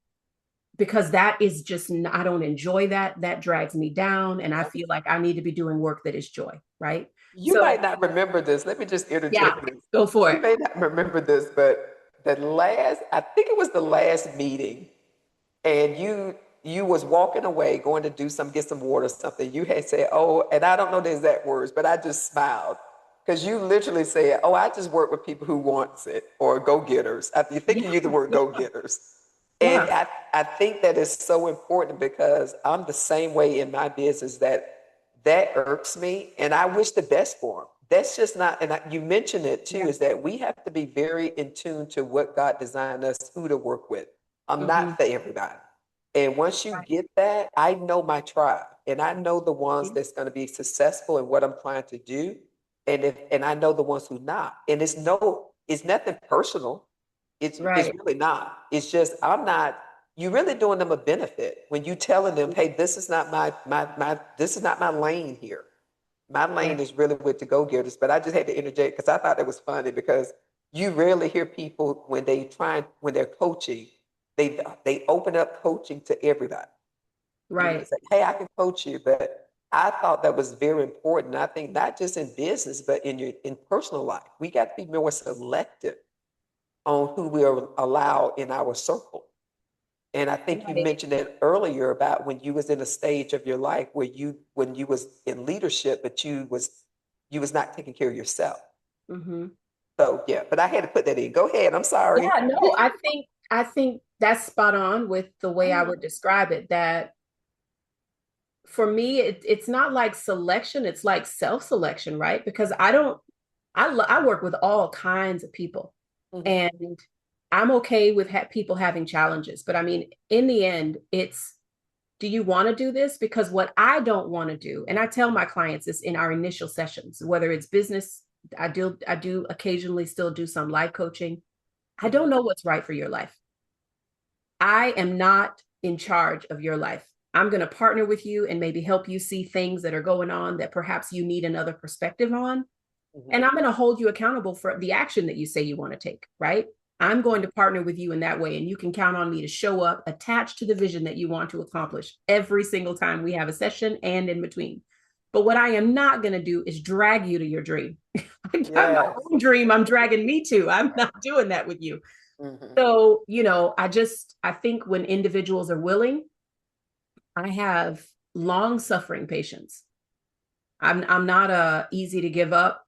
because that is just, I don't enjoy that. That drags me down. And I Yes. feel like I need to be doing work that is joy. Right. You So, might not remember this. Let me just yeah, interject this. go for You it. may not remember this, but I think it was the last meeting, and you was walking away, going to get some water or something. You had said, "Oh," and I don't know the exact words, but I just smiled because you literally said, "Oh, I just work with people who wants it or go getters." I think you Yeah. used the word go getters, and Yeah. I think that is so important because I'm the same way in my business that irks me, and I wish the best for them. That's just not, and you mentioned it too, Yeah. is that we have to be very in tune to what God designed us, who to work with. I'm Mm-hmm. not for everybody. And once you Right. get that, I know my tribe and I know the ones Mhm. that's going to be successful in what I'm trying to do. And I know the ones who not. And it's no, it's nothing personal. It's Right. really not. It's just you're really doing them a benefit when you telling them, hey, this is not this is not my lane here. My Yeah. lane is really with the go-getters. But I just had to interject because I thought it was funny because you rarely hear people when they're coaching, they open up coaching to everybody. Right. Say, hey, I can coach you. But I thought that was very important. I think not just in business, but in personal life, we got to be more selective on who we allow in our circle. And I think you Right. mentioned it earlier about when you was in a stage of your life where when you was in leadership, but you was not taking care of yourself. Mm-hmm. So yeah, but I had to put that in. Go ahead. I'm sorry. Yeah, no, I think that's spot on with the way I would describe it. That for me, it's not like selection, it's like self-selection, right? Because I work with all kinds of people, Mhm, and I'm okay with people having challenges. But I mean, in the end, it's, do you want to do this? Because what I don't want to do, and I tell my clients this in our initial sessions, whether it's business, I do occasionally still do some life coaching. I mhm, don't know what's right for your life. I am not in charge of your life. I'm going to partner with you and maybe help you see things that are going on that perhaps you need another perspective on. mhm, And I'm going to hold you accountable for the action that you say you want to take, right? I'm going to partner with you in that way. And you can count on me to show up attached to the vision that you want to accomplish every single time we have a session and in between. But what I am not going to do is drag you to your dream. I have my yes. own dream I'm dragging me to. I'm not doing that with you. Mhm, So, I think when individuals are willing, I have long suffering patience. I'm not easy to give up.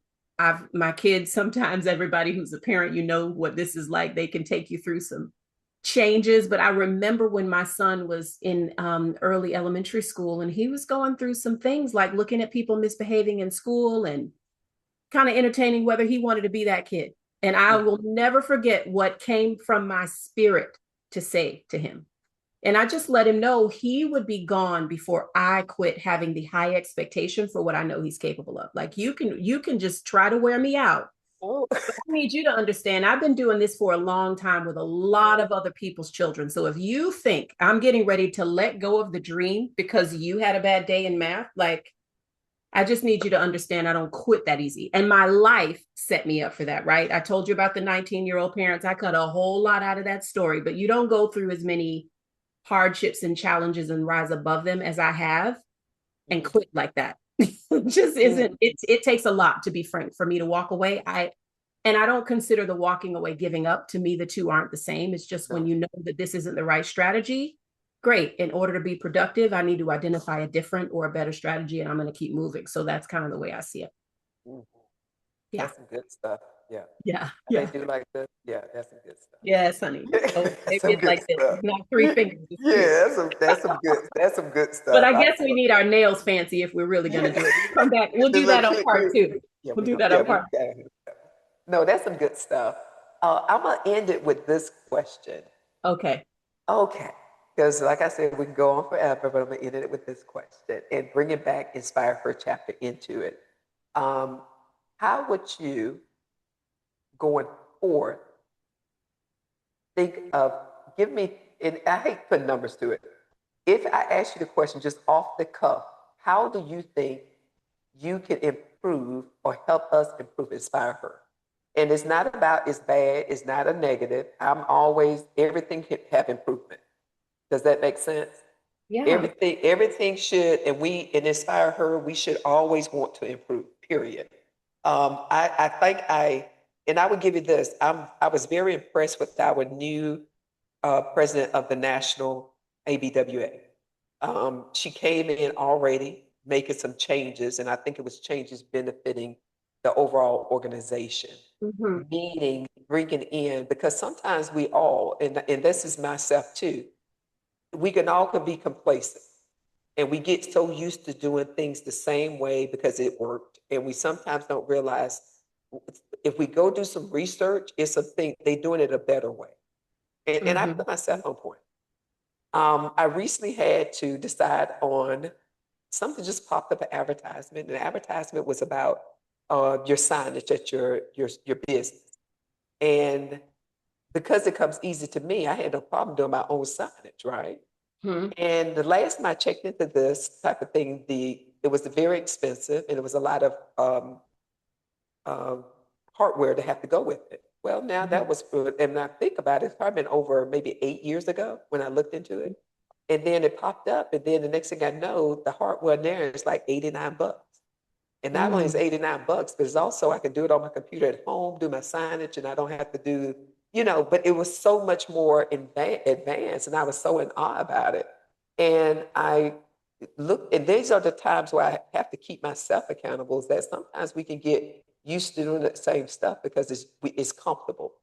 My kids, sometimes everybody who's a parent, what this is like. They can take you through some changes. But I remember when my son was in early elementary school and he was going through some things like looking at people misbehaving in school and kind of entertaining whether he wanted to be that kid. And I will mhm. never forget what came from my spirit to say to him. And I just let him know he would be gone before I quit having the high expectation for what I know he's capable of. Like you can just try to wear me out. Oh, I need you to understand I've been doing this for a long time with a lot of other people's children. So if you think I'm getting ready to let go of the dream because you had a bad day in math, like I just need you to understand I don't quit that easy. And my life set me up for that, right? I told you about the 19-year-old parents. I cut a whole lot out of that story, but you don't go through as many hardships and challenges and rise above them as I have and mhm, quit like that. It just isn't, mhm. it takes a lot, to be frank, for me to walk away. And I don't consider the walking away giving up. To me, the two aren't the same. It's just when No. you know that this isn't the right strategy, great. In order to be productive, I need to identify a different or a better strategy, and I'm going to keep moving. So that's kind of the way I see it. Mhm. Yeah. That's some good stuff. Yeah. Yeah. They Yeah. do like this. Yeah, that's some good stuff. Yes, honey. Oh, That's maybe some it's good like this. stuff. It's not three fingers, it's two. Yeah, that's some good But stuff. I guess we need our nails fancy if we're really going to Yeah. do it. We'll come back. We'll The do that little on click, part click. two. Yeah, We'll we do go. that Yeah, on we part. got it. No, that's some good stuff. I'm gonna end it with this question. Okay. Okay, because like I said, we can go on forever, but I'm gonna end it with this question and bring it back, inspire her chapter into it. Um, how would you, going forward, think of, give me, and I hate putting numbers to it. If I ask you the question just off the cuff, how do you think you can improve or help us improve, inspire her? And it's not about it's bad, it's not a negative. I'm always, everything can have improvement. Does that make sense? Yeah. Everything should, and inspire her, we should always want to improve, period. I think and I would give you this. I was very impressed with our new president of the National ABWA. She came in already making some changes, and I think it was changes benefiting the overall organization. Hmm. Meaning bringing in, because sometimes we all, and this is myself too, we can be complacent and we get so used to doing things the same way because it worked, and we sometimes don't realize if we go do some research, it's a thing they're doing it a better way. And I Hmm. put myself on point. I recently had to decide on something, just popped up an advertisement. And the advertisement was about your signage at your business. And because it comes easy to me, I had no problem doing my own signage, right? Hmm. And the last time I checked into this type of thing, it was very expensive and it was a lot of um, hardware to have to go with it. Well, now that was good. And when I think about it, it's probably been over maybe 8 years ago when I looked into it. And then it popped up. And then the next thing I know, the hardware there is like $89. And not only is Mm. $89, but it's also I can do it on my computer at home, do my signage, and I don't have to do, but it was so much more advanced, and I was so in awe about it. And I look, and these are the times where I have to keep myself accountable, is that sometimes we can get used to doing the same stuff because it's comfortable.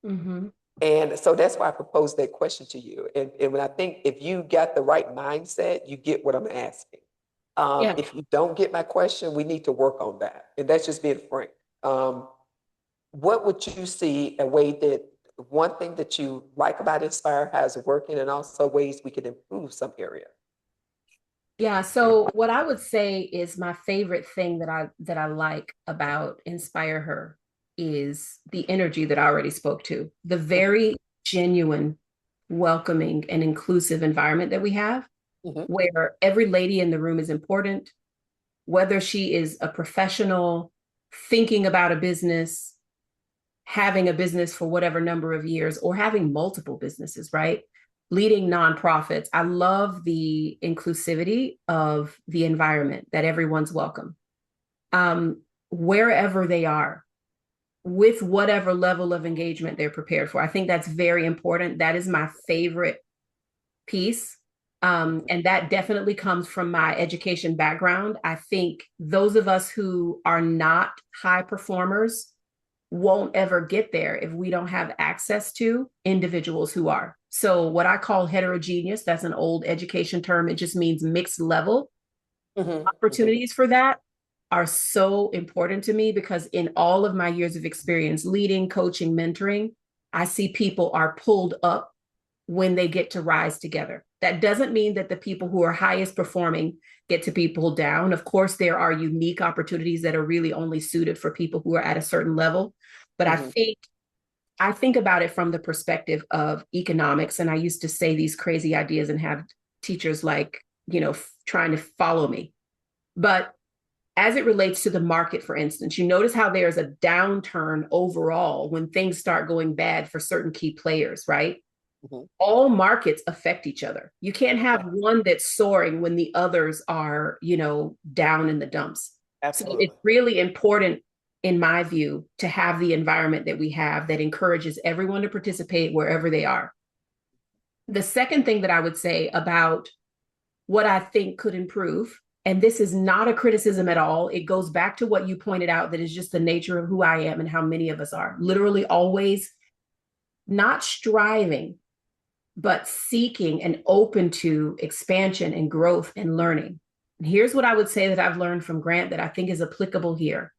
Hmm. And so that's why I proposed that question to you. And when I think if you got the right mindset, you get what I'm asking. Yeah. If you don't get my question, we need to work on that. And that's just being frank. What would you see a way that one thing that you like about Inspire has working and also ways we could improve some area? Yeah, so what I would say is my favorite thing that I like about Inspire Her is the energy that I already spoke to. The very genuine, welcoming, and inclusive environment that we have, Mm-hmm. where every lady in the room is important, whether she is a professional, thinking about a business, having a business for whatever number of years, or having multiple businesses, right? Leading nonprofits. I love the inclusivity of the environment, that everyone's welcome, wherever they are, with whatever level of engagement they're prepared for. I think that's very important. That is my favorite piece. And that definitely comes from my education background. I think those of us who are not high performers won't ever get there if we don't have access to individuals who are. So, what I call heterogeneous, that's an old education term. It just means mixed level. Mm-hmm. Mm-hmm. Opportunities for that are so important to me because in all of my years of experience leading, coaching, mentoring, I see people are pulled up when they get to rise together. That doesn't mean that the people who are highest performing get to be pulled down. Of course, there are unique opportunities that are really only suited for people who are at a certain level. But Mm-hmm. I think about it from the perspective of economics. And I used to say these crazy ideas and have teachers like, trying to follow me. But as it relates to the market, for instance, you notice how there's a downturn overall when things start going bad for certain key players, right? Mm-hmm. All markets affect each other. You can't have Yeah, one that's soaring when the others are, down in the dumps. So it's absolutely. really important, in my view, to have the environment that we have that encourages everyone to participate wherever they are. The second thing that I would say about what I think could improve, and this is not a criticism at all, it goes back to what you pointed out that is just the nature of who I am and how many of us are. Literally always not striving, but seeking and open to expansion and growth and learning. And here's what I would say that I've learned from Grant that I think is applicable here.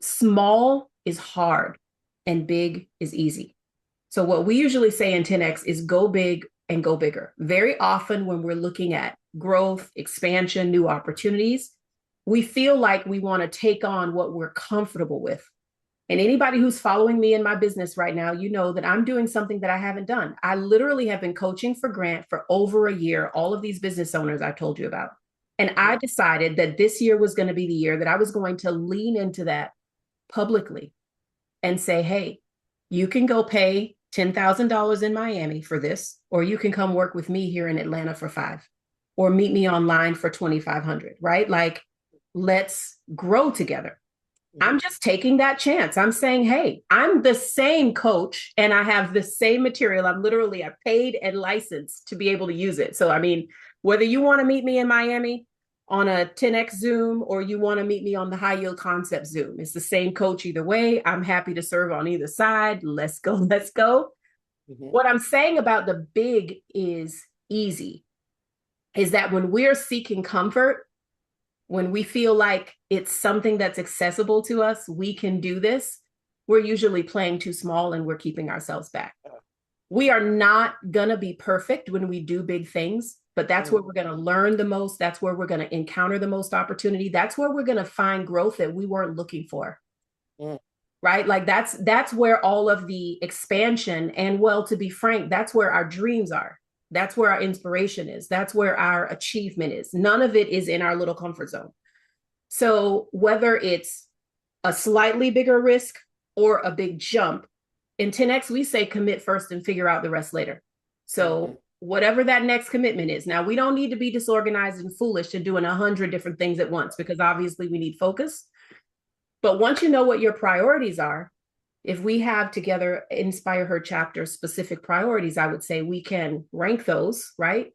Small is hard and big is easy. So, what we usually say in 10X is go big and go bigger. Very often, when we're looking at growth, expansion, new opportunities, we feel like we want to take on what we're comfortable with. And anybody who's following me in my business right now, you know that I'm doing something that I haven't done. I literally have been coaching for Grant for over a year, all of these business owners I told you about. And Mm-hmm. I decided that this year was going to be the year that I was going to lean into that publicly and say, hey, you can go pay $10,000 in Miami for this, or you can come work with me here in Atlanta for 5, or meet me online for 2,500, right? Like, let's grow together. Mm-hmm. I'm just taking that chance. I'm saying, hey, I'm the same coach and I have the same material. I paid and licensed to be able to use it. So, I mean, whether you want to meet me in Miami on a 10X Zoom or you want to meet me on the high yield concept Zoom, it's the same coach either way. I'm happy to serve on either side. Let's go. Let's go. Mm-hmm. What I'm saying about the big is easy, is that when we're seeking comfort, when we feel like it's something that's accessible to us, we can do this, we're usually playing too small and we're keeping ourselves back. We are not going to be perfect when we do big things, but that's where we're going to learn the most. That's where we're going to encounter the most opportunity. That's where we're going to find growth that we weren't looking for. Mm-hmm. right? Like that's where all of the expansion and, well, to be frank, that's where our dreams are. That's where our inspiration is. That's where our achievement is. None of it is in our little comfort zone. So whether it's a slightly bigger risk or a big jump, in 10X, we say commit first and figure out the rest later. So whatever that next commitment is. Now, we don't need to be disorganized and foolish and doing 100 different things at once, because obviously we need focus. But once you know what your priorities are, if we have together Inspire Her chapter specific priorities, I would say we can rank those, right?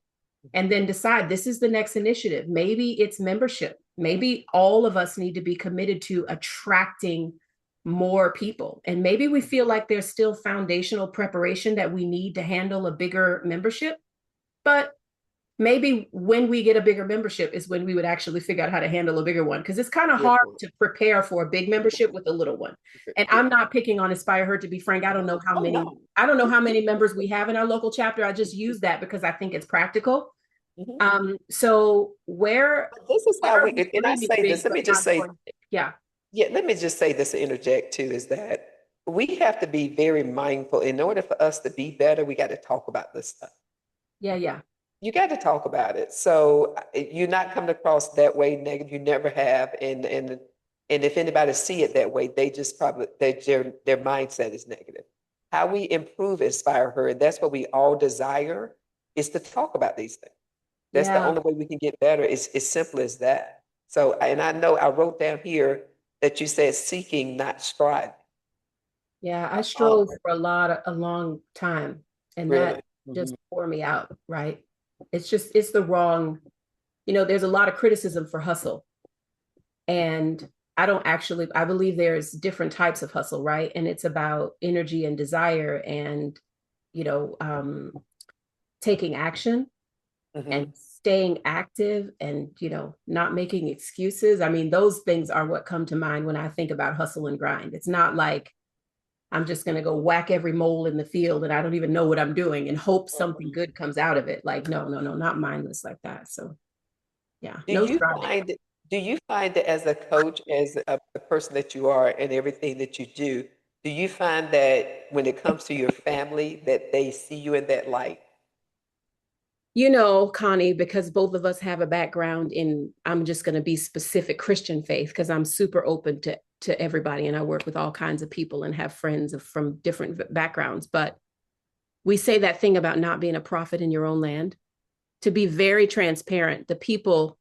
And then decide this is the next initiative. Maybe it's membership. Maybe all of us need to be committed to attracting more people. And maybe we feel like there's still foundational preparation that we need to handle a bigger membership. But maybe when we get a bigger membership is when we would actually figure out how to handle a bigger one, because it's kind of hard to prepare for a big membership with a little one. And I'm not picking on InspireHER, to be frank. I don't know how many, I don't know how many members we have in our local chapter. I just use that because I think it's practical. So where this is how we, and I say this, let me just say, yeah, let me just say this to interject too, is that we have to be very mindful. In order for us to be better, we got to talk about this stuff. Yeah. You got to talk about it. So you're not coming across that way negative. You never have. And if anybody see it that way, they just probably, their mindset is negative. How we improve InspireHER, and that's what we all desire, is to talk about these things. That's the only way we can get better. It's as simple as that. So, and I know I wrote down here that you said seeking, not striving. Yeah, I strove for a long time, and Really? that just wore me out, right? It's the wrong, there's a lot of criticism for hustle. And I believe there's different types of hustle, right? And it's about energy and desire and, taking action and staying active and, not making excuses. I mean, those things are what come to mind when I think about hustle and grind. It's not like I'm just going to go whack every mole in the field and I don't even know what I'm doing and hope something good comes out of it. Like, no, not mindless like that. So yeah, Do you find that as a coach, as a person that you are and everything that you do you find that when it comes to your family that they see you in that light? Connie, because both of us have a background in, I'm just going to be specific, Christian faith, because I'm super open to everybody. And I work with all kinds of people and have friends from different backgrounds. But we say that thing about not being a prophet in your own land. To be very transparent, the people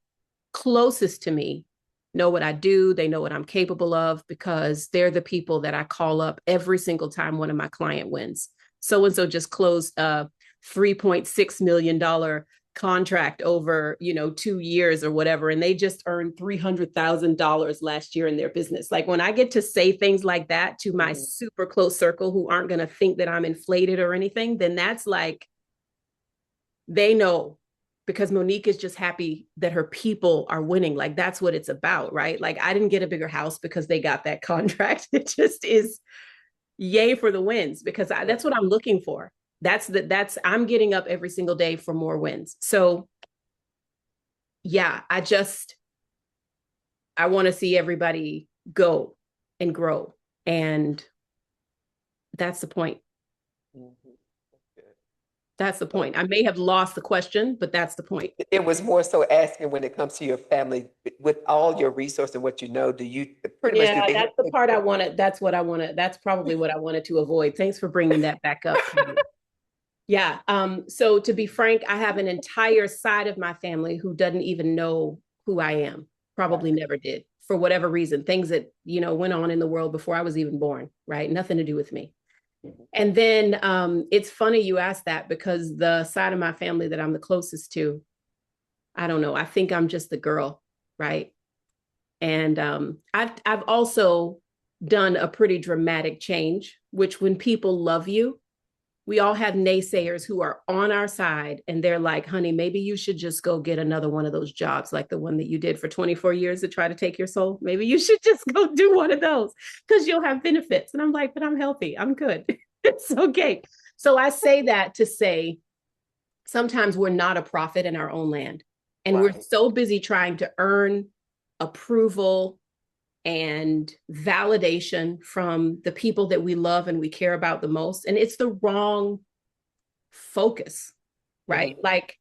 closest to me know what I do. They know what I'm capable of, because they're the people that I call up every single time one of my client wins. So-and-so just closed a $3.6 million contract over, 2 years or whatever. And they just earned $300,000 last year in their business. Like, when I get to say things like that to my super close circle who aren't going to think that I'm inflated or anything, then that's like, they know, because Moneke is just happy that her people are winning. Like, that's what it's about, right? Like, I didn't get a bigger house because they got that contract. It just is yay for the wins, because that's what I'm looking for. I'm getting up every single day for more wins. So yeah, I want to see everybody go and grow. And that's the point. That's the point. I may have lost the question, but that's the point. It was more so asking, when it comes to your family, with all your resources and what you know, do you pretty much? Yeah, that's the part I wanted. That's what I wanted. That's probably what I wanted to avoid. Thanks for bringing that back up. Yeah. So to be frank, I have an entire side of my family who doesn't even know who I am. Probably never did, for whatever reason. Things that, went on in the world before I was even born, right? Nothing to do with me. And then it's funny you asked that, because the side of my family that I'm the closest to, I don't know, I think I'm just the girl, right? And I've also done a pretty dramatic change, which, when people love you, we all have naysayers who are on our side, and they're like, honey, maybe you should just go get another one of those jobs, like the one that you did for 24 years to try to take your soul. Maybe you should just go do one of those, because you'll have benefits. And I'm like, but I'm healthy. I'm good. It's okay. So I say that to say, sometimes we're not a prophet in our own land. And we're so busy trying to earn approval and validation from the people that we love and we care about the most. And it's the wrong focus, right? Mm-hmm. Like,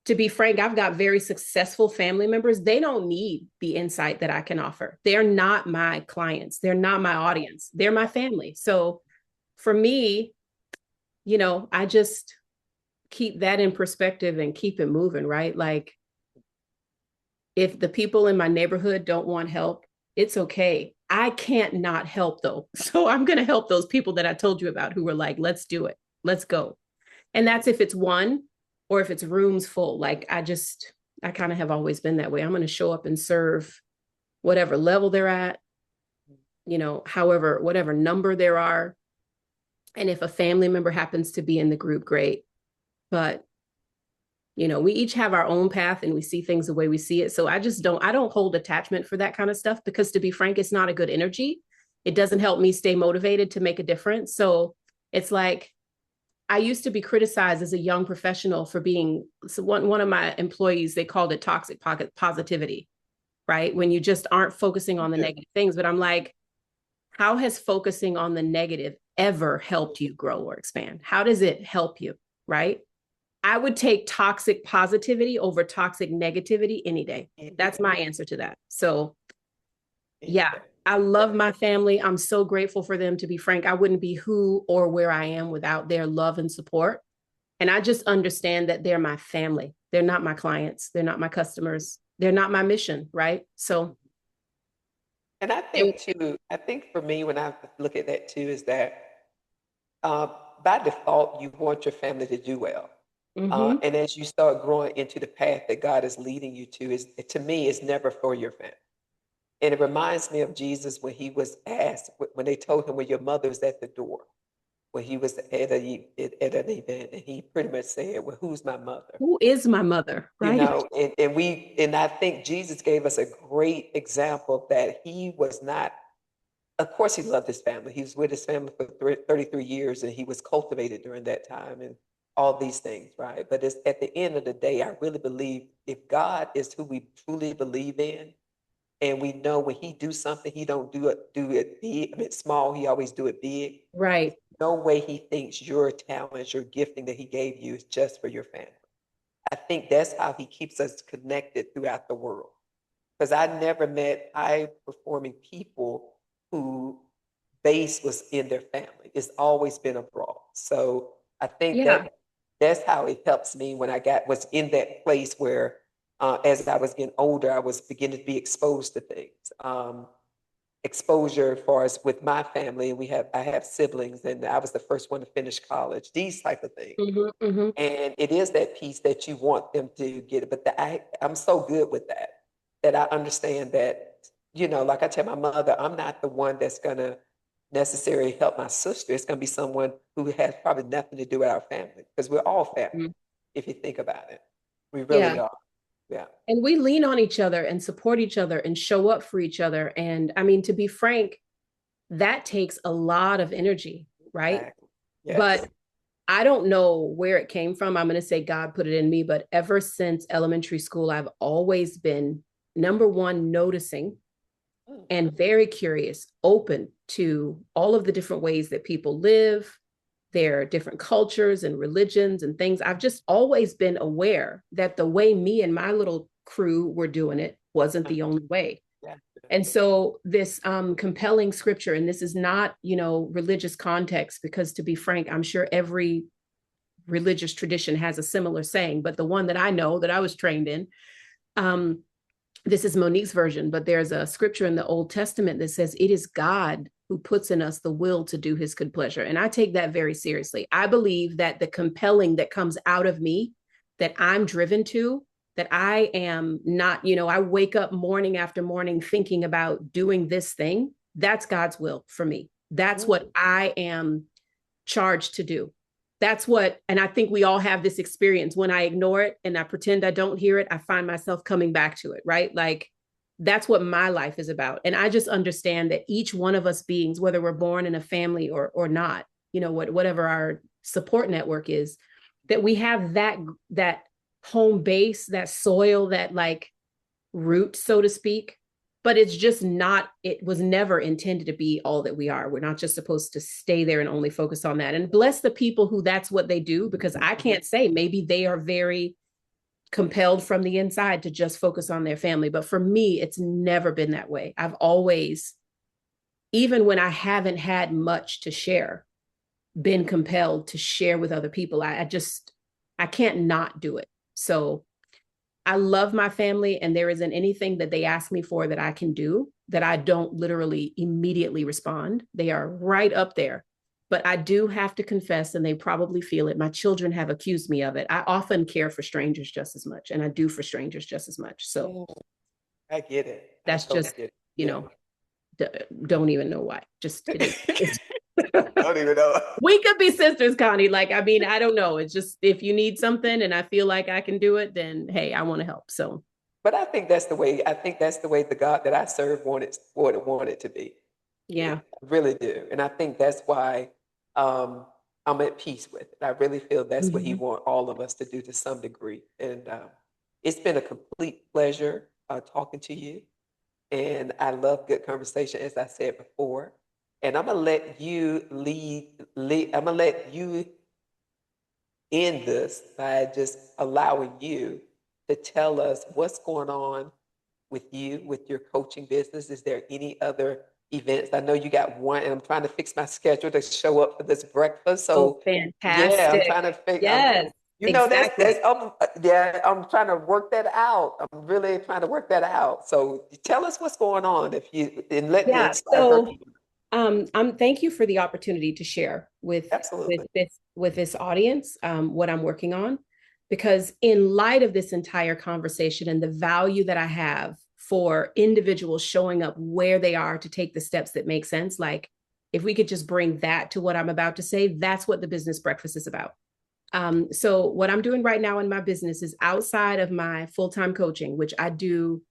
to be frank, I've got very successful family members. They don't need the insight that I can offer. They're not my clients. They're not my audience. They're my family. So for me, I just keep that in perspective and keep it moving, right? Like, if the people in my neighborhood don't want help, it's okay. I can't not help though. So I'm going to help those people that I told you about who were like, let's do it. Let's go. And that's if it's one or if it's rooms full. Like, I kind of have always been that way. I'm going to show up and serve whatever level they're at, however, whatever number there are. And if a family member happens to be in the group, great. But we each have our own path and we see things the way we see it. So I don't hold attachment for that kind of stuff, because to be frank, it's not a good energy. It doesn't help me stay motivated to make a difference. So it's like, I used to be criticized as a young professional for being, so one of my employees, they called it toxic positivity, right? When you just aren't focusing on the negative things. But I'm like, how has focusing on the negative ever helped you grow or expand? How does it help you, right? I would take toxic positivity over toxic negativity any day. That's my answer to that. So yeah, I love my family. I'm so grateful for them. To be frank, I wouldn't be who or where I am without their love and support. And I just understand that they're my family. They're not my clients. They're not my customers. They're not my mission, right? So, And I think too, I think for me, when I look at that too, is that uh, by default, you want your family to do well. mm-hmm. And as you start growing into the path that God is leading you to me, is never for your family. And it reminds me of Jesus when he was asked, when they told him, well, your mother's at the door, when he was at an event, and he pretty much said, well, who's my mother? Who is my mother, right? And I think Jesus gave us a great example that he was not, of course, he loved his family. He was with his family for 33 years, and he was cultivated during that time and all these things, right? But it's, at the end of the day, I really believe if God is who we truly believe in, and we know when he do something, he don't do it big, I mean small, he always do it big. Right. There's no way he thinks your talents, your gifting that he gave you is just for your family. I think that's how he keeps us connected throughout the world. Because I never met high performing people who base was in their family. It's always been abroad. So I think Yeah. that's how it helps me when was in that place where as I was getting older, I was beginning to be exposed to things. Exposure for us with my family, and I have siblings, and I was the first one to finish college. These type of things. Mm-hmm, mm-hmm. And it is that piece that you want them to get it. But I'm so good with that I understand that, like I tell my mother, I'm not the one that's going to necessarily help my sister. It's going to be someone who has probably nothing to do with our family, because we're all family, Mm-hmm. if you think about it. We really Yeah. are. Yeah. And we lean on each other and support each other and show up for each other. And I mean, to be frank, that takes a lot of energy, right? Exactly. Yes. But I don't know where it came from. I'm going to say God put it in me, but ever since elementary school, I've always been number one, noticing Mm. and very curious, open to all of the different ways that people live, their different cultures and religions and things. I've just always been aware that the way me and my little crew were doing it wasn't the only way. Yeah. And so this compelling scripture, and this is not, religious context, because to be frank, I'm sure every religious tradition has a similar saying, but the one that I know that I was trained in, this is Monique's version, but there's a scripture in the Old Testament that says it is God who puts in us the will to do his good pleasure. And I take that very seriously. I believe that the compelling that comes out of me, that I'm driven to, that I am not, I wake up morning after morning thinking about doing this thing. That's God's will for me. That's what I am charged to do. That's what, and I think we all have this experience. When I ignore it and I pretend I don't hear it, I find myself coming back to it, right? Like, that's what my life is about. And I just understand that each one of us beings, whether we're born in a family or not, whatever our support network is, that we have that home base, that soil, that like root, so to speak. but it's just not, it was never intended to be all that we are. We're not just supposed to stay there and only focus on that. And bless the people who that's what they do, because I can't say, maybe they are very compelled from the inside to just focus on their family. But for me, it's never been that way. I've always, even when I haven't had much to share, been compelled to share with other people. I can't not do it. So I love my family, and there isn't anything that they ask me for that I can do that I don't literally immediately respond. They are right up there. But I do have to confess, and they probably feel it. My children have accused me of it. I often care for strangers just as much, and I do for strangers just as much. So I get it. I that's totally just, get it. you Yeah. know, don't even know why. Just it is. Don't even know. We could be sisters, Connie. Like, I mean, I don't know. It's just, if you need something and I feel like I can do it, then hey, I want to help. So But I think that's the way. I think that's the way the God that I serve wanted to be. yeah. I really do, and I think that's why I'm at peace with it. I really feel that's what He Mhm. wants all of us to do to some degree. And it's been a complete pleasure talking to you. And I love good conversation, as I said before. And I'm gonna let you lead. I'm gonna let you end this by just allowing you to tell us what's going on with you, with your coaching business. Is there any other events? I know you got one, and I'm trying to fix my schedule to show up for this breakfast. Oh, So yeah, I'm fantastic. trying to fix. Yes, You know, that's exactly. yeah. I'm trying to work that out. I'm really trying to work that out. So tell us what's going on, if you, and let the Yeah. Inspire Her So people. thank you for the opportunity to share Absolutely. with this audience what I'm working on, because in light of this entire conversation and the value that I have for individuals showing up where they are to take the steps that make sense, like if we could just bring that to what I'm about to say, that's what the business breakfast is about. So what I'm doing right now in my business is outside of my full-time coaching, which I do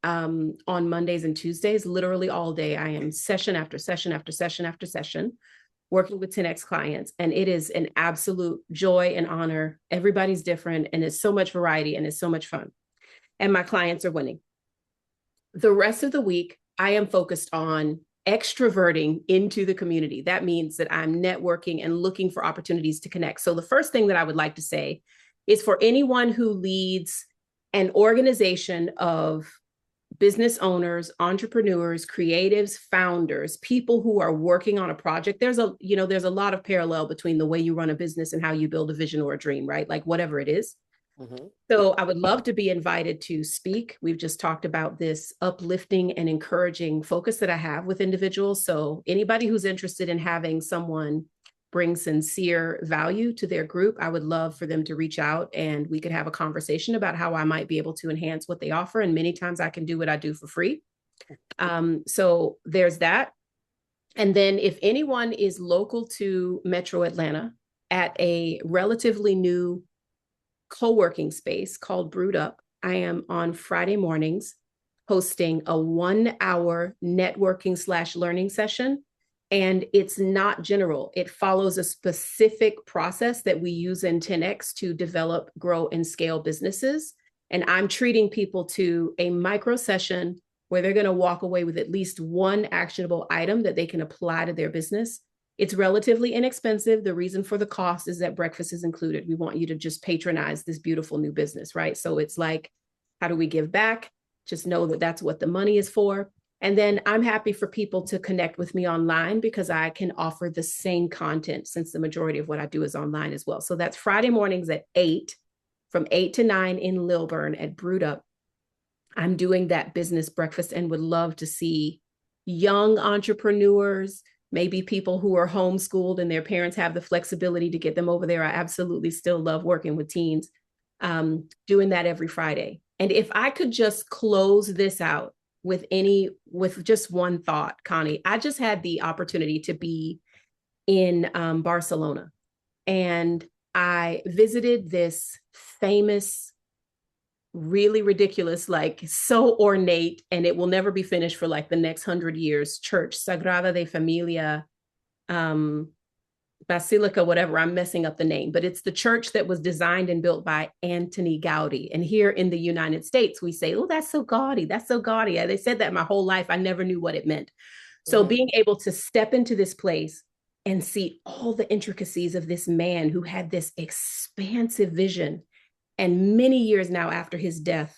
on Mondays and Tuesdays, literally all day. I am session after session after session after session working with 10X clients. And it is an absolute joy and honor. Everybody's different, and it's so much variety, and it's so much fun. And my clients are winning. The rest of the week, I am focused on extroverting into the community. That means that I'm networking and looking for opportunities to connect. So the first thing that I would like to say is, for anyone who leads an organization of business owners, entrepreneurs, creatives, founders, people who are working on a project, there's a lot of parallel between the way you run a business and how you build a vision or a dream, right? Like, whatever it is. Hmm. So I would love to be invited to speak. We've just talked about this uplifting and encouraging focus that I have with individuals. So anybody who's interested in having someone bring sincere value to their group, I would love for them to reach out, and we could have a conversation about how I might be able to enhance what they offer. And many times I can do what I do for free. So there's that. And then if anyone is local to Metro Atlanta, at a relatively new co-working space called Brewed Up, I am on Friday mornings hosting a 1 hour networking / learning session. And it's not general. It follows a specific process that we use in 10X to develop, grow, and scale businesses. And I'm treating people to a micro session where they're going to walk away with at least one actionable item that they can apply to their business. It's relatively inexpensive. The reason for the cost is that breakfast is included. We want you to just patronize this beautiful new business, right? So it's like, how do we give back? Just know that that's what the money is for. And then I'm happy for people to connect with me online, because I can offer the same content, since the majority of what I do is online as well. So that's Friday mornings at 8, from 8 to 9 in Lilburn at Brewed Up. I'm doing that business breakfast and would love to see young entrepreneurs, maybe people who are homeschooled and their parents have the flexibility to get them over there. I absolutely still love working with teens, doing that every Friday. And if I could just close this out with just one thought, Connie, I just had the opportunity to be in Barcelona, and I visited this famous, really ridiculous, like so ornate, and it will never be finished for like the next 100 years, church, Sagrada de Familia, Basilica, whatever, I'm messing up the name, but it's the church that was designed and built by Antony Gaudi. And here in the United States, we say, oh, that's so gaudy. That's so gaudy. They said that my whole life. I never knew what it meant. So being able to step into this place and see all the intricacies of this man who had this expansive vision, and many years now after his death,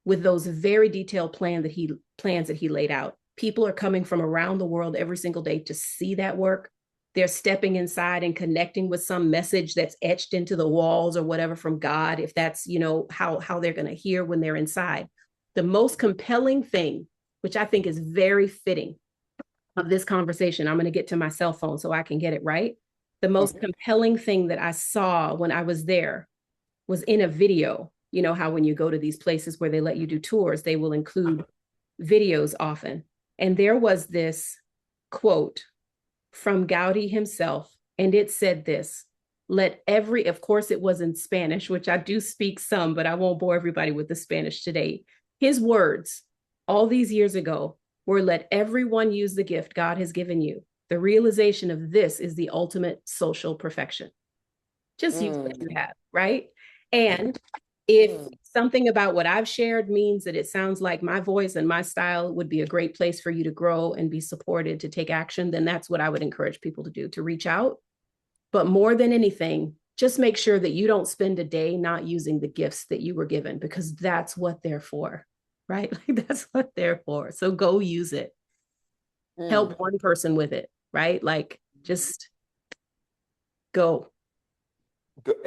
with those very detailed plans that he laid out, people are coming from around the world every single day to see that work. They're stepping inside and connecting with some message that's etched into the walls or whatever from God, if that's, you know, how they're going to hear when they're inside. The most compelling thing, which I think is very fitting of this conversation, I'm going to get to my cell phone so I can get it right. The most compelling thing that I saw when I was there was in a video. You know how when you go to these places where they let you do tours, they will include videos often. And there was this quote from Gaudi himself, and it said this: of course it was in Spanish, which I do speak some, but I won't bore everybody with the Spanish today. His words all these years ago were, let everyone use the gift God has given you. The realization of this is the ultimate social perfection. Just use what you have, right? And if something about what I've shared means that it sounds like my voice and my style would be a great place for you to grow and be supported to take action, then that's what I would encourage people to do, to reach out. But more than anything, just make sure that you don't spend a day not using the gifts that you were given, because that's what they're for, right? Like, that's what they're for. So go use it. Help one person with it, right? Like, just go.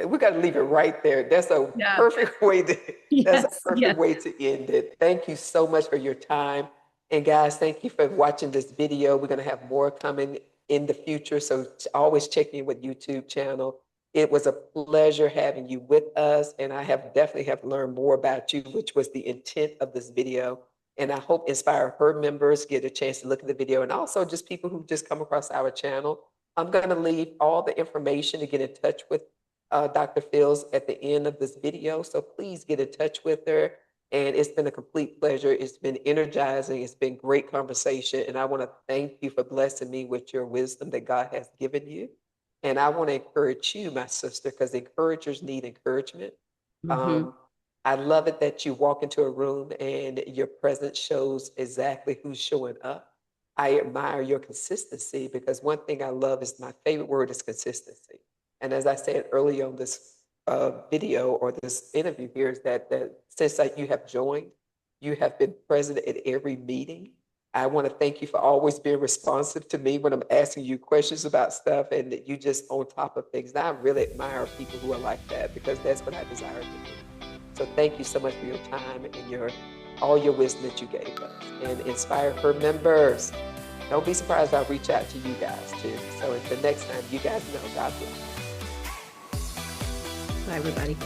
We got to leave it right there. That's a perfect way to, that's a perfect way to end it. Thank you so much for your time. And guys, thank you for watching this video. We're going to have more coming in the future. So always check in with YouTube channel. It was a pleasure having you with us. And I have definitely learned more about you, which was the intent of this video. And I hope InspireHER members get a chance to look at the video, and also just people who just come across our channel. I'm going to leave all the information to get in touch with Dr. Fields at the end of this video. So please get in touch with her. And it's been a complete pleasure. It's been energizing. It's been great conversation. And I want to thank you for blessing me with your wisdom that God has given you. And I want to encourage you, my sister, because encouragers need encouragement. I love it that you walk into a room and your presence shows exactly who's showing up. I admire your consistency, because one thing I love is, my favorite word is consistency. And as I said earlier on this video or this interview here, is that since you have joined, you have been present at every meeting. I want to thank you for always being responsive to me when I'm asking you questions about stuff, and that you just on top of things. And I really admire people who are like that, because that's what I desire to do. So thank you so much for your time and all your wisdom that you gave us. And InspireHER members, don't be surprised if I reach out to you guys too. So until next time, you guys know, God bless. Bye, everybody.